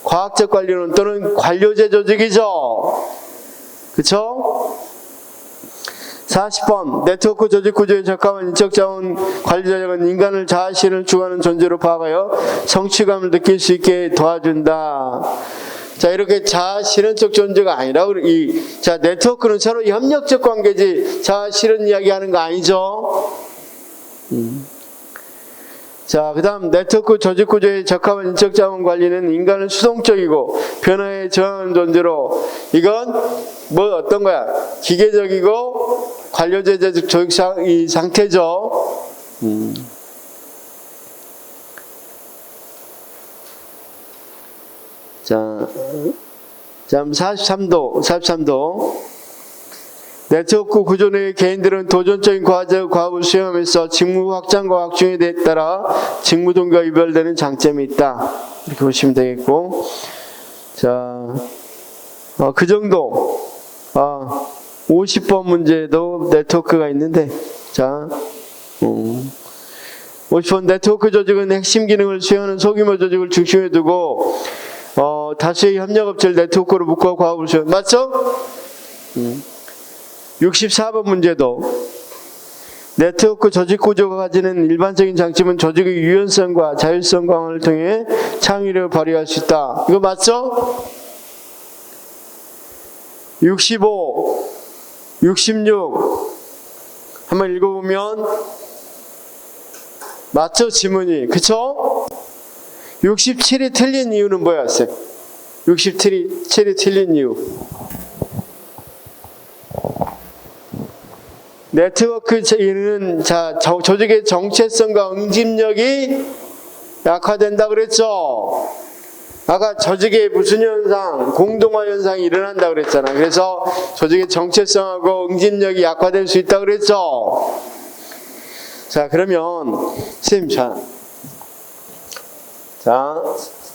과학적 관리론 또는 관료제 조직이죠. 그쵸? 40번 네트워크 조직 구조에 적합한 인적자원 관리 전략은 인간을 자아실현을 추구하는 존재로 파악하여 성취감을 느낄 수 있게 도와준다. 자, 이렇게 자아실현적 존재가 아니라 자, 네트워크는 서로 협력적 관계지 자아실현 이야기하는 거 아니죠? 자, 그 다음 네트워크 조직 구조에 적합한 인적자원 관리는 인간은 수동적이고 변화에 저항하는 존재로, 이건 뭐 어떤 거야? 기계적이고 관료제적 조직 이 상태죠. 자, 43도. 네트워크 구조 내의 개인들은 도전적인 과업을 수행하면서 직무 확장과 확충에 따라 직무 동기가 유별되는 장점이 있다. 이렇게 보시면 되겠고, 자, 그 정도. 50번 문제도 네트워크가 있는데, 자, 50번 네트워크 조직은 핵심 기능을 수행하는 소규모 조직을 중심에 두고 다수의 협력업체를 네트워크로 묶어 과업을 수행. 맞죠? 64번 문제도 네트워크 조직 구조가 가지는 일반적인 장점은 조직의 유연성과 자율성 강화를 통해 창의력을 발휘할 수 있다. 이거 맞죠? 65, 66 한번 읽어보면 맞죠? 지문이. 그쵸? 67이 틀린 이유는 뭐였어요? 67이 틀린 이유. 네트워크는 조직의 정체성과 응집력이 약화된다 그랬죠. 아까 조직의 무슨 현상, 공동화 현상이 일어난다 그랬잖아. 그래서 조직의 정체성하고 응집력이 약화될 수 있다 그랬죠. 자, 그러면 선생님,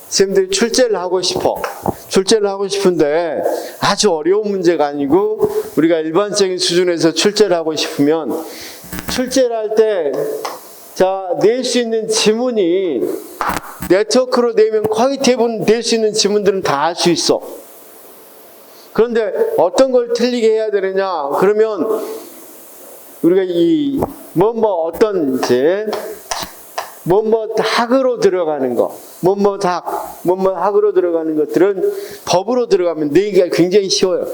선생님들이 출제를 하고 싶은데 아주 어려운 문제가 아니고 우리가 일반적인 수준에서 출제를 하고 싶으면, 출제를 할 때 낼 수 있는 지문이 네트워크로 내면 거의 대부분 낼 수 있는 지문들은 다 할 수 있어. 그런데 어떤 걸 틀리게 해야 되느냐? 그러면 우리가 이 어떤지 학으로 들어가는 거, 학으로 들어가는 것들은 법으로 들어가면 내기가 굉장히 쉬워요.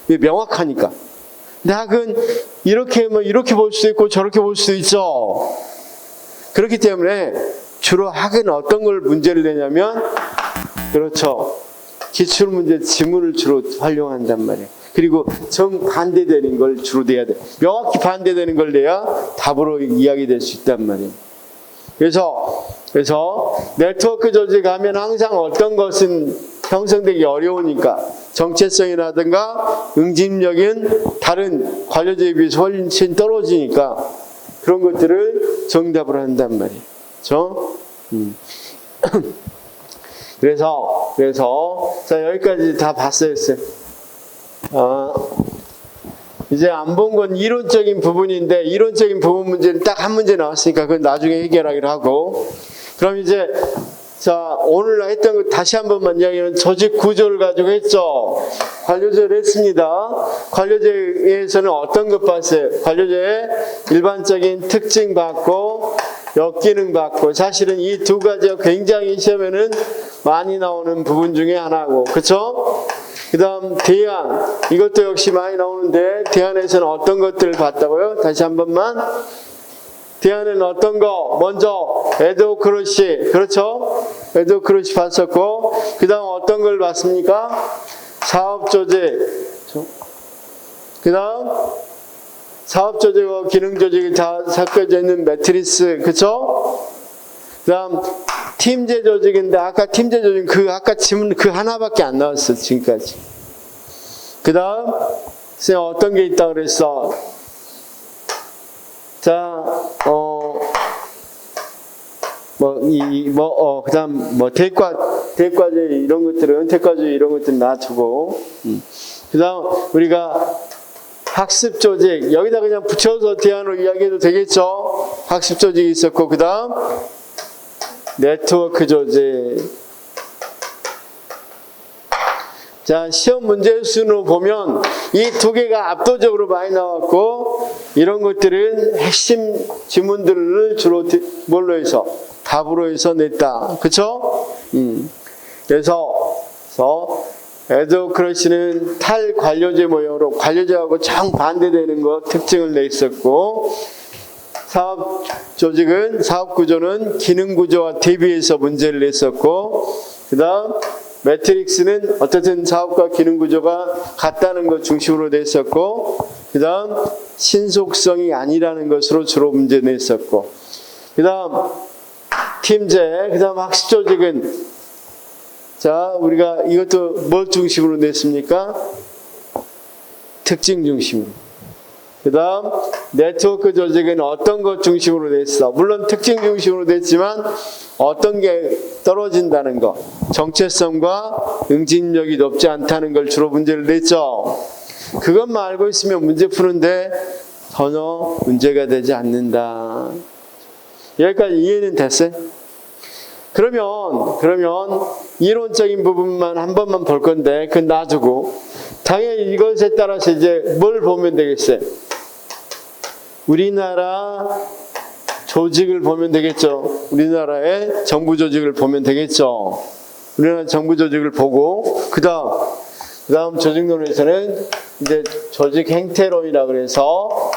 명확하니까. 근데 학은 이렇게 볼 수도 있고 저렇게 볼 수도 있죠. 그렇기 때문에 주로 학은 어떤 걸 문제를 내냐면, 그렇죠, 기출문제 지문을 주로 활용한단 말이에요. 그리고 정반대되는 걸 주로 내야 돼. 명확히 반대되는 걸 내야 답으로 이야기될 수 있단 말이에요. 그래서 네트워크 조직하면 항상 어떤 것은 형성되기 어려우니까 정체성이라든가 응집력은 다른 관료제에 비해서 훨씬 떨어지니까 그런 것들을 정답을 한단 말이에요. 그렇죠? 그래서 자, 여기까지 다 봤어요. 이제 안 본 건 이론적인 부분인데, 이론적인 부분 문제는 딱 한 문제 나왔으니까 그건 나중에 해결하기로 하고, 그럼 이제 자, 오늘 했던 거 다시 한 번만 이야기하면 조직 구조를 가지고 했죠. 관료제를 했습니다. 관료제에서는 어떤 것 봤어요? 관료제의 일반적인 특징 봤고 역기능 봤고, 사실은 이 두 가지가 굉장히 시험에는 많이 나오는 부분 중에 하나고, 그렇죠? 그 다음 대안, 이것도 역시 많이 나오는데 대안에서는 어떤 것들을 봤다고요? 다시 한 번만. 대안은 어떤 거? 먼저 에드호크로시, 그렇죠? 에드호크로시 봤었고, 그 다음 어떤 걸 봤습니까? 사업조직, 그 다음 사업조직과 기능조직이 다 섞여져 있는 매트리스, 그렇죠? 그 다음 팀제 조직인데, 아까 팀제 조직은 아까 지문 그 하나밖에 안 나왔어, 지금까지. 그 다음 선생님 어떤 게 있다고 그랬어? 자, 그 다음 대과제 이런 것들은 놔두고, 그 다음 우리가 학습 조직, 여기다 그냥 붙여서 대안으로 이야기해도 되겠죠? 학습 조직이 있었고, 그 다음 네트워크 조직. 자, 시험 문제 수로 보면 이 두 개가 압도적으로 많이 나왔고, 이런 것들은 핵심 지문들을 주로 뭘로 해서? 답으로 해서 냈다. 그쵸? 그래서 에드호크러시는 탈관료제 모형으로 관료제하고 정반대되는 것 특징을 냈었고, 사업 조직은, 사업 구조는 기능 구조와 대비해서 문제를 냈었고, 그 다음 매트릭스는 어쨌든 사업과 기능 구조가 같다는 것 중심으로 냈었고, 그 다음 신속성이 아니라는 것으로 주로 문제 냈었고, 그 다음 팀제, 그 다음 학습 조직은, 자, 우리가 이것도 뭘 중심으로 냈습니까? 특징 중심으로. 그 다음 네트워크 조직은 어떤 것 중심으로 냈어? 물론 특징 중심으로 냈지만 어떤 게 떨어진다는 거, 정체성과 응집력이 높지 않다는 걸 주로 문제를 냈죠. 그것만 알고 있으면 문제 푸는데 전혀 문제가 되지 않는다. 여기까지 이해는 됐어요? 그러면 이론적인 부분만 한 번만 볼 건데 그건 놔두고, 당연히 이것에 따라서 이제 뭘 보면 되겠어요? 우리나라 조직을 보면 되겠죠. 우리나라의 정부 조직을 보면 되겠죠. 우리나라 정부 조직을 보고, 그 다음 조직론에서는 이제 조직 행태론이라 그래서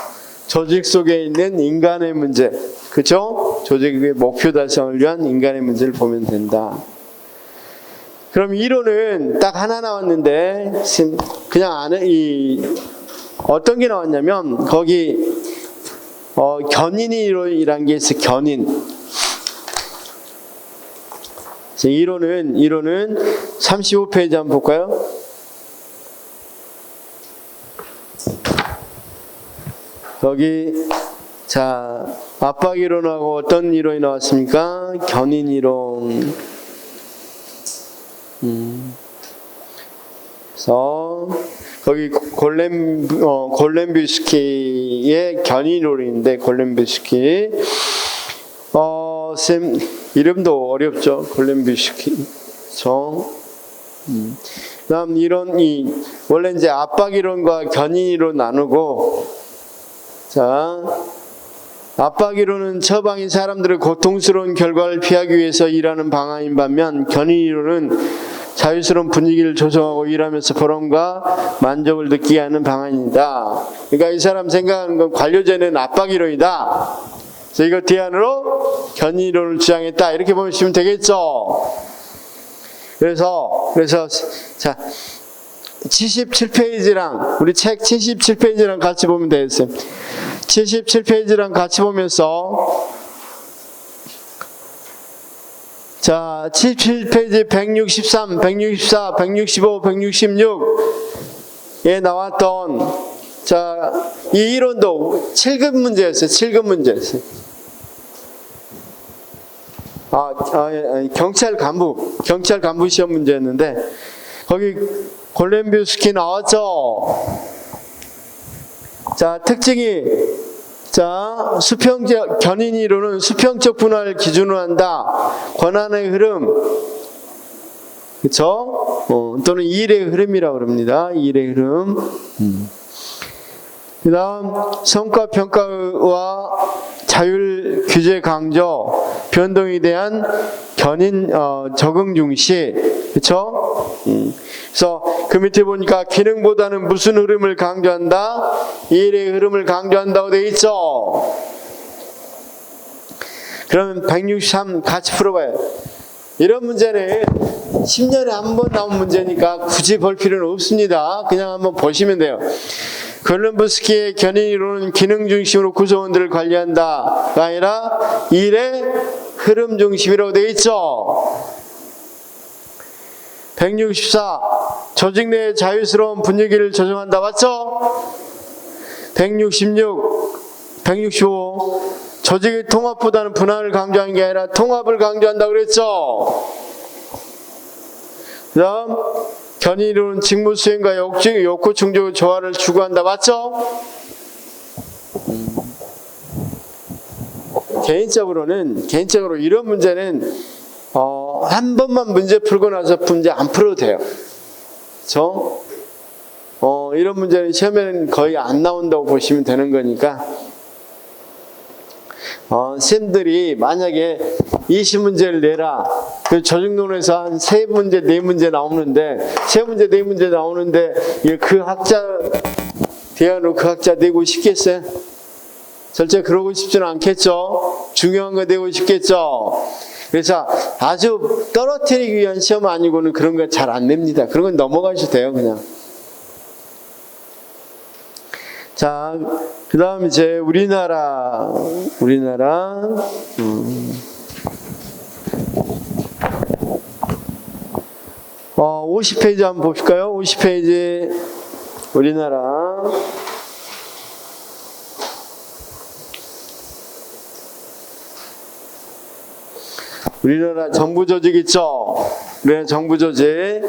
조직 속에 있는 인간의 문제, 그렇죠? 조직의 목표 달성을 위한 인간의 문제를 보면 된다. 그럼 이론은 딱 하나 나왔는데, 그냥 어떤 게 나왔냐면, 거기 견인이론이라는 게 있어요. 견인. 이론은 35페이지 한번 볼까요? 여기 자, 압박 이론하고 어떤 이론이 나왔습니까? 견인 이론. 그래서 거기 골렘비스키의 견인 이론인데, 골렘비스키 이름도 어렵죠. 골렘비스키. 그다음 이론이 원래 이제 압박 이론과 견인 이론 나누고, 자, 압박 이론은 처방인 사람들의 고통스러운 결과를 피하기 위해서 일하는 방안인 반면, 견인 이론은 자유스러운 분위기를 조성하고 일하면서 보람과 만족을 느끼게 하는 방안이다. 그러니까 이 사람 생각하는 건 관료제는 압박 이론이다. 그래서 이거 뒤안으로 견인 이론을 주장했다. 이렇게 보시면 되겠죠. 그래서 자, 77페이지랑 우리 책 77페이지랑 같이 보면 되겠어요. 77페이지랑 같이 보면서, 자, 77페이지 163, 164, 165, 166에 나왔던, 자, 이 이론도 7급 문제였어요. 7급 문제였어요. 경찰 간부 시험 문제였는데, 거기 골렘비우스키 나왔죠. 자, 특징이, 자, 수평적 견인 이론은 수평적 분할을 기준으로 한다. 권한의 흐름, 그렇죠? 또는 일의 흐름이라고 그럽니다. 일의 흐름. 그다음 성과 평가와 자율 규제 강조, 변동에 대한 견인 적응 중시, 그렇죠? 그래서 그 밑에 보니까 기능보다는 무슨 흐름을 강조한다? 일의 흐름을 강조한다고 돼 있죠. 그러면 163 같이 풀어봐요. 이런 문제는 10년에 한 번 나온 문제니까 굳이 볼 필요는 없습니다. 그냥 한번 보시면 돼요. 골렘비우스키의 견인 이론은 기능 중심으로 구성원들을 관리한다가 아니라 일의 흐름 중심이라고 되어 있죠. 164 조직 내의 자유스러운 분위기를 조정한다. 맞죠? 165 조직의 통합보다는 분할을 강조하는 게 아니라 통합을 강조한다고 그랬죠. 그 다음 견인 이론은 직무 수행과 욕구 충족의 조화를 추구한다. 맞죠? 개인적으로 이런 문제는 한 번만 문제 풀고 나서 문제 안 풀어도 돼요. 그렇죠? 이런 문제는 시험에는 거의 안 나온다고 보시면 되는 거니까, 쌤들이 만약에 20문제를 내라. 그 조직론에서 한 3문제, 4문제 나오는데, 3문제, 4문제 나오는데, 그 학자, 대안으로 그 학자 내고 싶겠어요? 절대 그러고 싶지는 않겠죠? 중요한 거 내고 싶겠죠? 그래서 아주 떨어뜨리기 위한 시험 아니고는 그런 거 잘 안 냅니다. 그런 건 넘어가셔도 돼요, 그냥. 자, 그 다음 이제 우리나라 50페이지 한번 봅실까요? 50페이지 우리나라 정부 조직 있죠? 네, 정부 조직.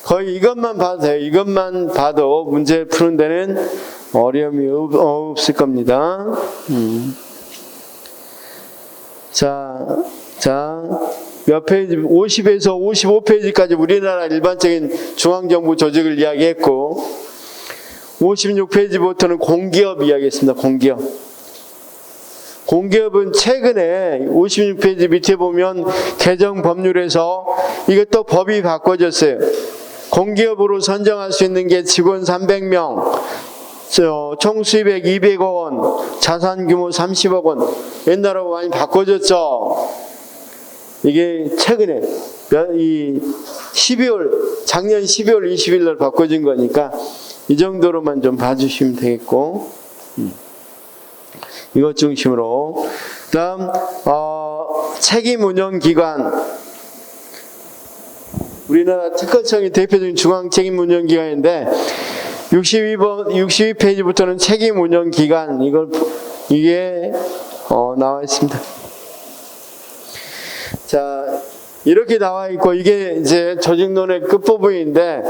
거의 이것만 봐도 돼요. 이것만 봐도 문제 푸는 데는 어려움이 없을 겁니다. 자, 몇 페이지? 50에서 55페이지까지 우리나라 일반적인 중앙정부 조직을 이야기했고, 56페이지부터는 공기업 이야기했습니다. 공기업은 최근에 56페이지 밑에 보면 개정 법률에서 이것도 법이 바꿔졌어요. 공기업으로 선정할 수 있는 게 직원 300명, 총 수입액 200억 원, 자산 규모 30억 원. 옛날하고 많이 바꿔졌죠. 이게 최근에 작년 12월 20일 날 바꿔진 거니까 이 정도로만 좀 봐주시면 되겠고, 이것 중심으로. 다음 책임 운영 기관. 우리나라 특허청이 대표적인 중앙 책임 운영 기관인데 62페이지부터는 책임 운영 기관 이게 나와 있습니다. 자, 이렇게 나와 있고, 이게 이제 조직론의 끝부분인데,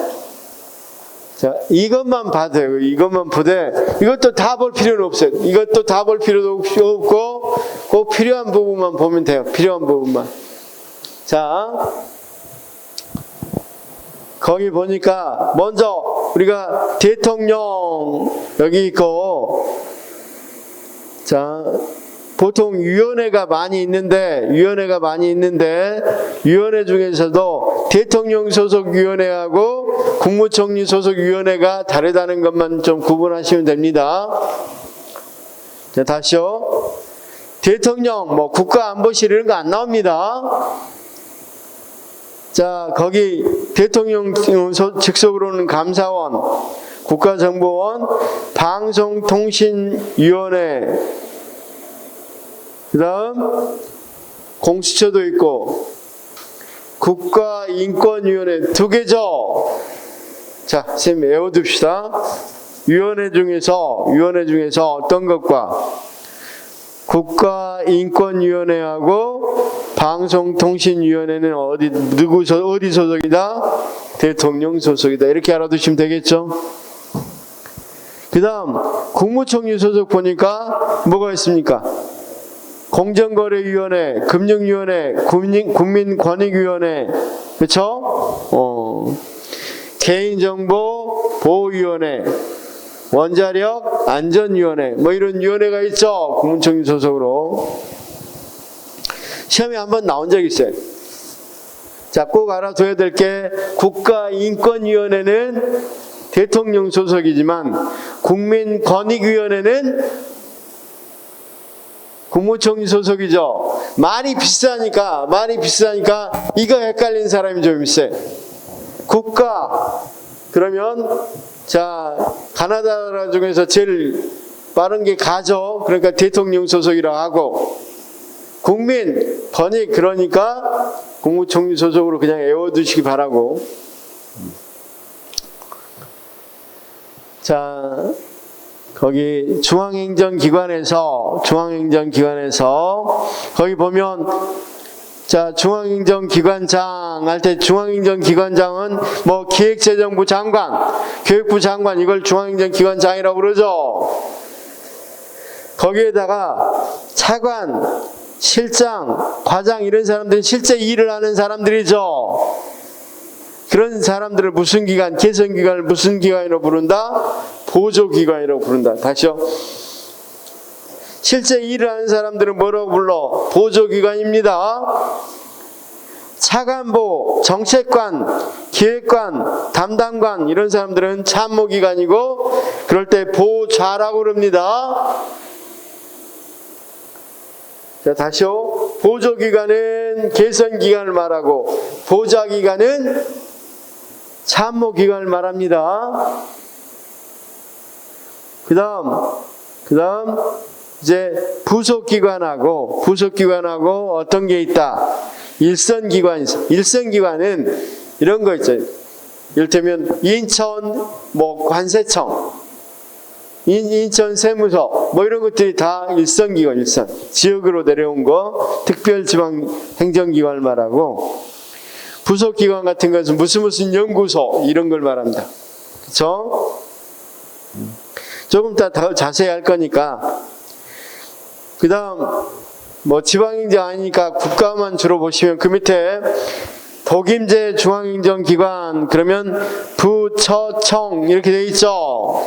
자, 이것만 봐도, 이것만 보되, 이것도 다 볼 필요는 없어요. 이것도 다 볼 필요도 없고, 꼭 필요한 부분만 보면 돼요. 필요한 부분만. 자, 거기 보니까 먼저 우리가 대통령 여기 있고, 자, 보통 위원회가 많이 있는데 위원회 중에서도 대통령 소속 위원회하고 국무총리 소속 위원회가 다르다는 것만 좀 구분하시면 됩니다. 자, 다시요. 대통령, 국가안보실 이런 거 안 나옵니다. 자, 거기 대통령 직속으로는 감사원, 국가정보원, 방송통신위원회, 그 다음 공수처도 있고 국가인권위원회 2개죠. 자, 선생님 외워둡시다. 위원회 중에서 어떤 것과 국가인권위원회하고 방송통신위원회는 어디 소속이다? 대통령 소속이다. 이렇게 알아두시면 되겠죠. 그 다음 국무총리 소속 보니까 뭐가 있습니까? 공정거래위원회, 금융위원회, 국민권익위원회, 그렇죠? 개인정보 보호위원회, 원자력 안전위원회, 이런 위원회가 있죠. 국무총리 소속으로. 시험에 한번 나온 적이 있어요. 자, 꼭 알아둬야 될 게 국가인권위원회는 대통령 소속이지만 국민권익위원회는 국무총리 소속이죠. 말이 비슷하니까 이거 헷갈린 사람이 좀 있어요. 국가 그러면 자, 가나다 중에서 제일 빠른 게 가죠. 그러니까 대통령 소속이라고 하고, 국민 권익 그러니까 국무총리 소속으로 그냥 외워두시기 바라고. 자, 거기 중앙행정기관에서 거기 보면 자, 중앙행정기관장 할 때 중앙행정기관장은 기획재정부 장관, 교육부 장관 이걸 중앙행정기관장이라고 그러죠. 거기에다가 차관, 실장, 과장 이런 사람들은 실제 일을 하는 사람들이죠. 그런 사람들을 무슨 기관, 개선기관을 무슨 기관이라고 부른다? 보조기관이라고 부른다. 다시요. 실제 일을 하는 사람들은 뭐라고 불러? 보조기관입니다. 차관보, 정책관, 기획관, 담당관 이런 사람들은 참모기관이고, 그럴 때 보좌라고 그럽니다. 자, 다시요. 보조기관은 개선기관을 말하고 보좌기관은 참모기관을 말합니다. 그 다음 이제 부속기관하고 어떤 게 있다? 일선기관이 있어. 일선기관은 이런 거 있죠. 이를테면 인천 관세청, 인천 세무서 이런 것들이 다 일선기관, 지역으로 내려온 거 특별지방행정기관을 말하고, 부속기관 같은 것은 무슨 연구소 이런 걸 말합니다. 그렇죠? 조금 더 자세히 할 거니까. 그 다음 지방행정 아니니까 국가만 주로 보시면 그 밑에 독임제 중앙행정기관 그러면 부처청 이렇게 돼 있죠.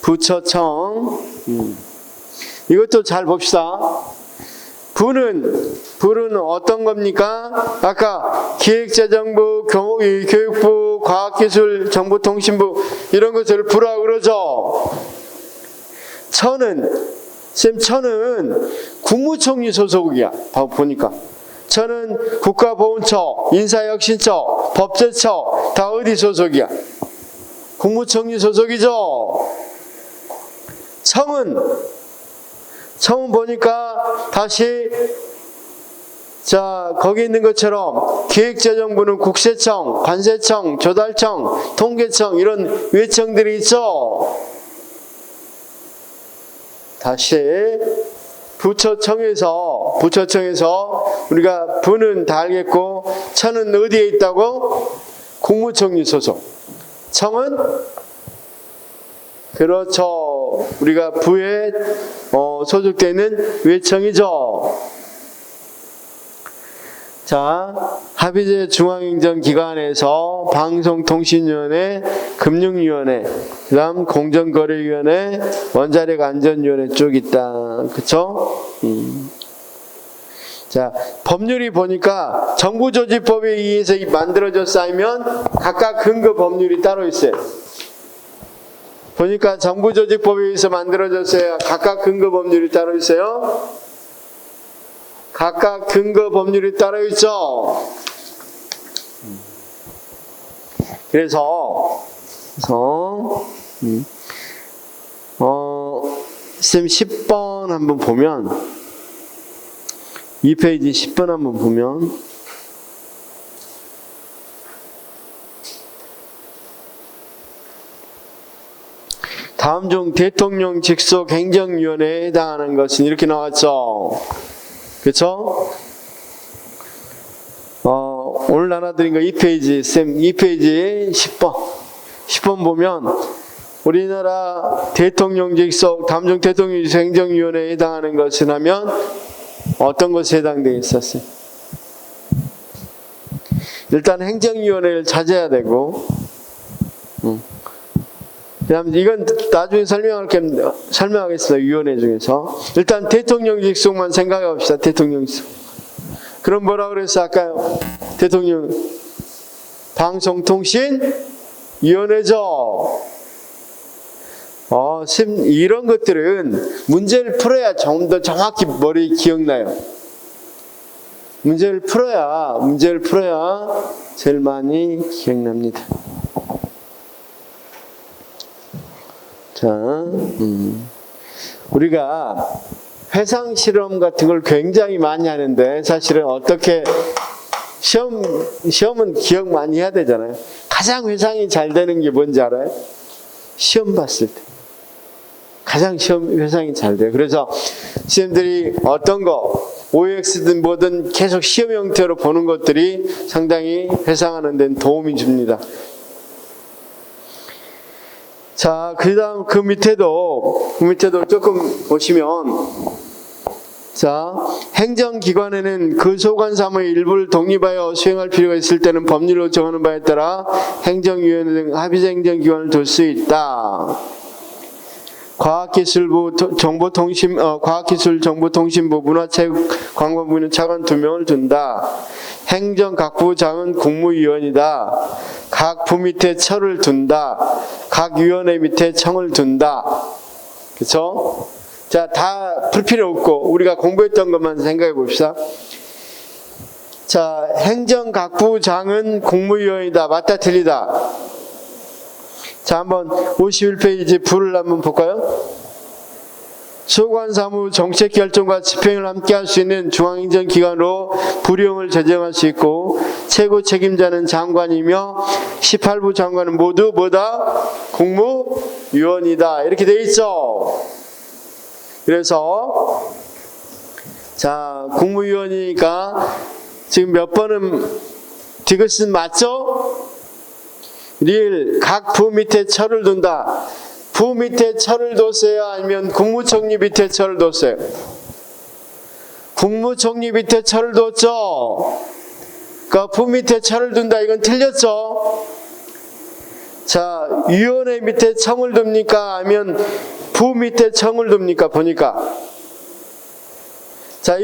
부처청. 이것도 잘 봅시다. 부는 어떤 겁니까? 아까 기획재정부, 교육부, 과학기술, 정보통신부 이런 것을 부라고 그러죠. 처는 국무총리 소속이야. 보니까 처는 국가보훈처, 인사혁신처, 법제처 다 어디 소속이야? 국무총리 소속이죠. 청은 보니까 다시 자, 거기 있는 것처럼 기획재정부는 국세청, 관세청, 조달청, 통계청 이런 외청들이 있죠. 다시 부처청에서 우리가 부는 다 알겠고 처는 어디에 있다고? 국무총리 소속. 청은 그렇죠. 우리가 부에 소속되어 있는 외청이죠. 자, 합의제 중앙행정기관에서 방송통신위원회, 금융위원회, 그 다음 공정거래위원회, 원자력안전위원회 쭉 있다. 그쵸? 자, 법률이 보니까 정부조직법에 의해서 만들어졌어 하면 각각 근거 법률이 따로 있어요. 보니까 정부조직법에 의해서 만들어졌어요. 각각 근거 법률이 따로 있어요. 각각 근거 법률이 따로 있죠. 그래서 쌤 10번 한번 보면 2페이지 10번 한번 보면 다음 중 대통령 직속 행정위원회에 해당하는 것은 이렇게 나왔죠. 그렇죠? 오늘 나눠드린 거 2페이지, 쌤 2페이지 10번 보면 우리나라 대통령 직속, 다음 중 대통령 직속 행정위원회에 해당하는 것은 하면 어떤 것에 해당되어 있었어요? 일단 행정위원회를 찾아야 되고, 그다음 이건 나중에 설명하겠습니다. 위원회 중에서 일단 대통령 직속만 생각해 봅시다. 대통령 직속. 그럼 뭐라 그랬어 아까요? 대통령 방송통신위원회죠. 이런 것들은 문제를 풀어야 좀 더 정확히 머리에 기억나요. 문제를 풀어야 제일 많이 기억납니다. 자, 우리가 회상 실험 같은 걸 굉장히 많이 하는데 사실은 어떻게 시험은 기억 많이 해야 되잖아요. 가장 회상이 잘 되는 게 뭔지 알아요? 시험 봤을 때 가장 회상이 잘 돼요. 그래서 시험들이 어떤 거 OX든 뭐든 계속 시험 형태로 보는 것들이 상당히 회상하는 데는 도움이 줍니다. 자, 그 다음 그 밑에도 조금 보시면, 자, 행정기관에는 그 소관 사무의 일부를 독립하여 수행할 필요가 있을 때는 법률로 정하는 바에 따라 행정위원회 등 합의제 행정기관을 둘 수 있다. 과학기술정보통신부, 문화체육관광부는 차관 2명을 둔다. 행정각부장은 국무위원이다. 각 부 밑에 처를 둔다. 각 위원회 밑에 청을 둔다. 그쵸? 자, 다 풀 필요 없고 우리가 공부했던 것만 생각해 봅시다. 자, 행정각부장은 국무위원이다. 맞다 틀리다? 자, 한번 51페이지 부를 한번 볼까요? 소관사무 정책 결정과 집행을 함께 할 수 있는 중앙행정기관으로 부령을 제정할 수 있고 최고 책임자는 장관이며 18부 장관은 모두 뭐다? 국무위원이다. 이렇게 돼 있죠. 그래서 자, 국무위원이니까 지금 몇 번은 디귿은 맞죠? 각 부 밑에 처를 둔다. 부 밑에 처를 뒀어요? 아니면 국무총리 밑에 처를 뒀어요? 국무총리 밑에 처를 뒀죠? 그러니까 부 밑에 처를 둔다. 이건 틀렸죠? 자, 위원회 밑에 청을 둡니까? 아니면 부 밑에 청을 둡니까? 보니까. 자,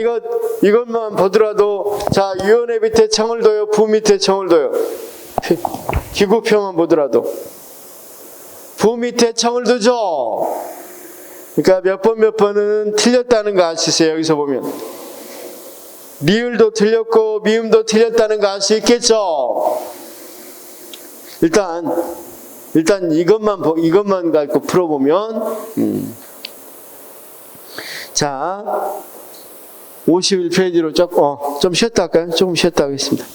이것만 보더라도, 자, 위원회 밑에 청을 둬요? 부 밑에 청을 둬요? 기구표만 보더라도 부 밑에 청을 두죠. 그러니까 몇 번은 틀렸다는 거 아시세요? 여기서 보면 리을도 틀렸고 미음도 틀렸다는 거 알 수 있겠죠. 일단 이것만 갖고 풀어보면 자, 51페이지로 좀 쉬었다 할까요? 조금 쉬었다 하겠습니다.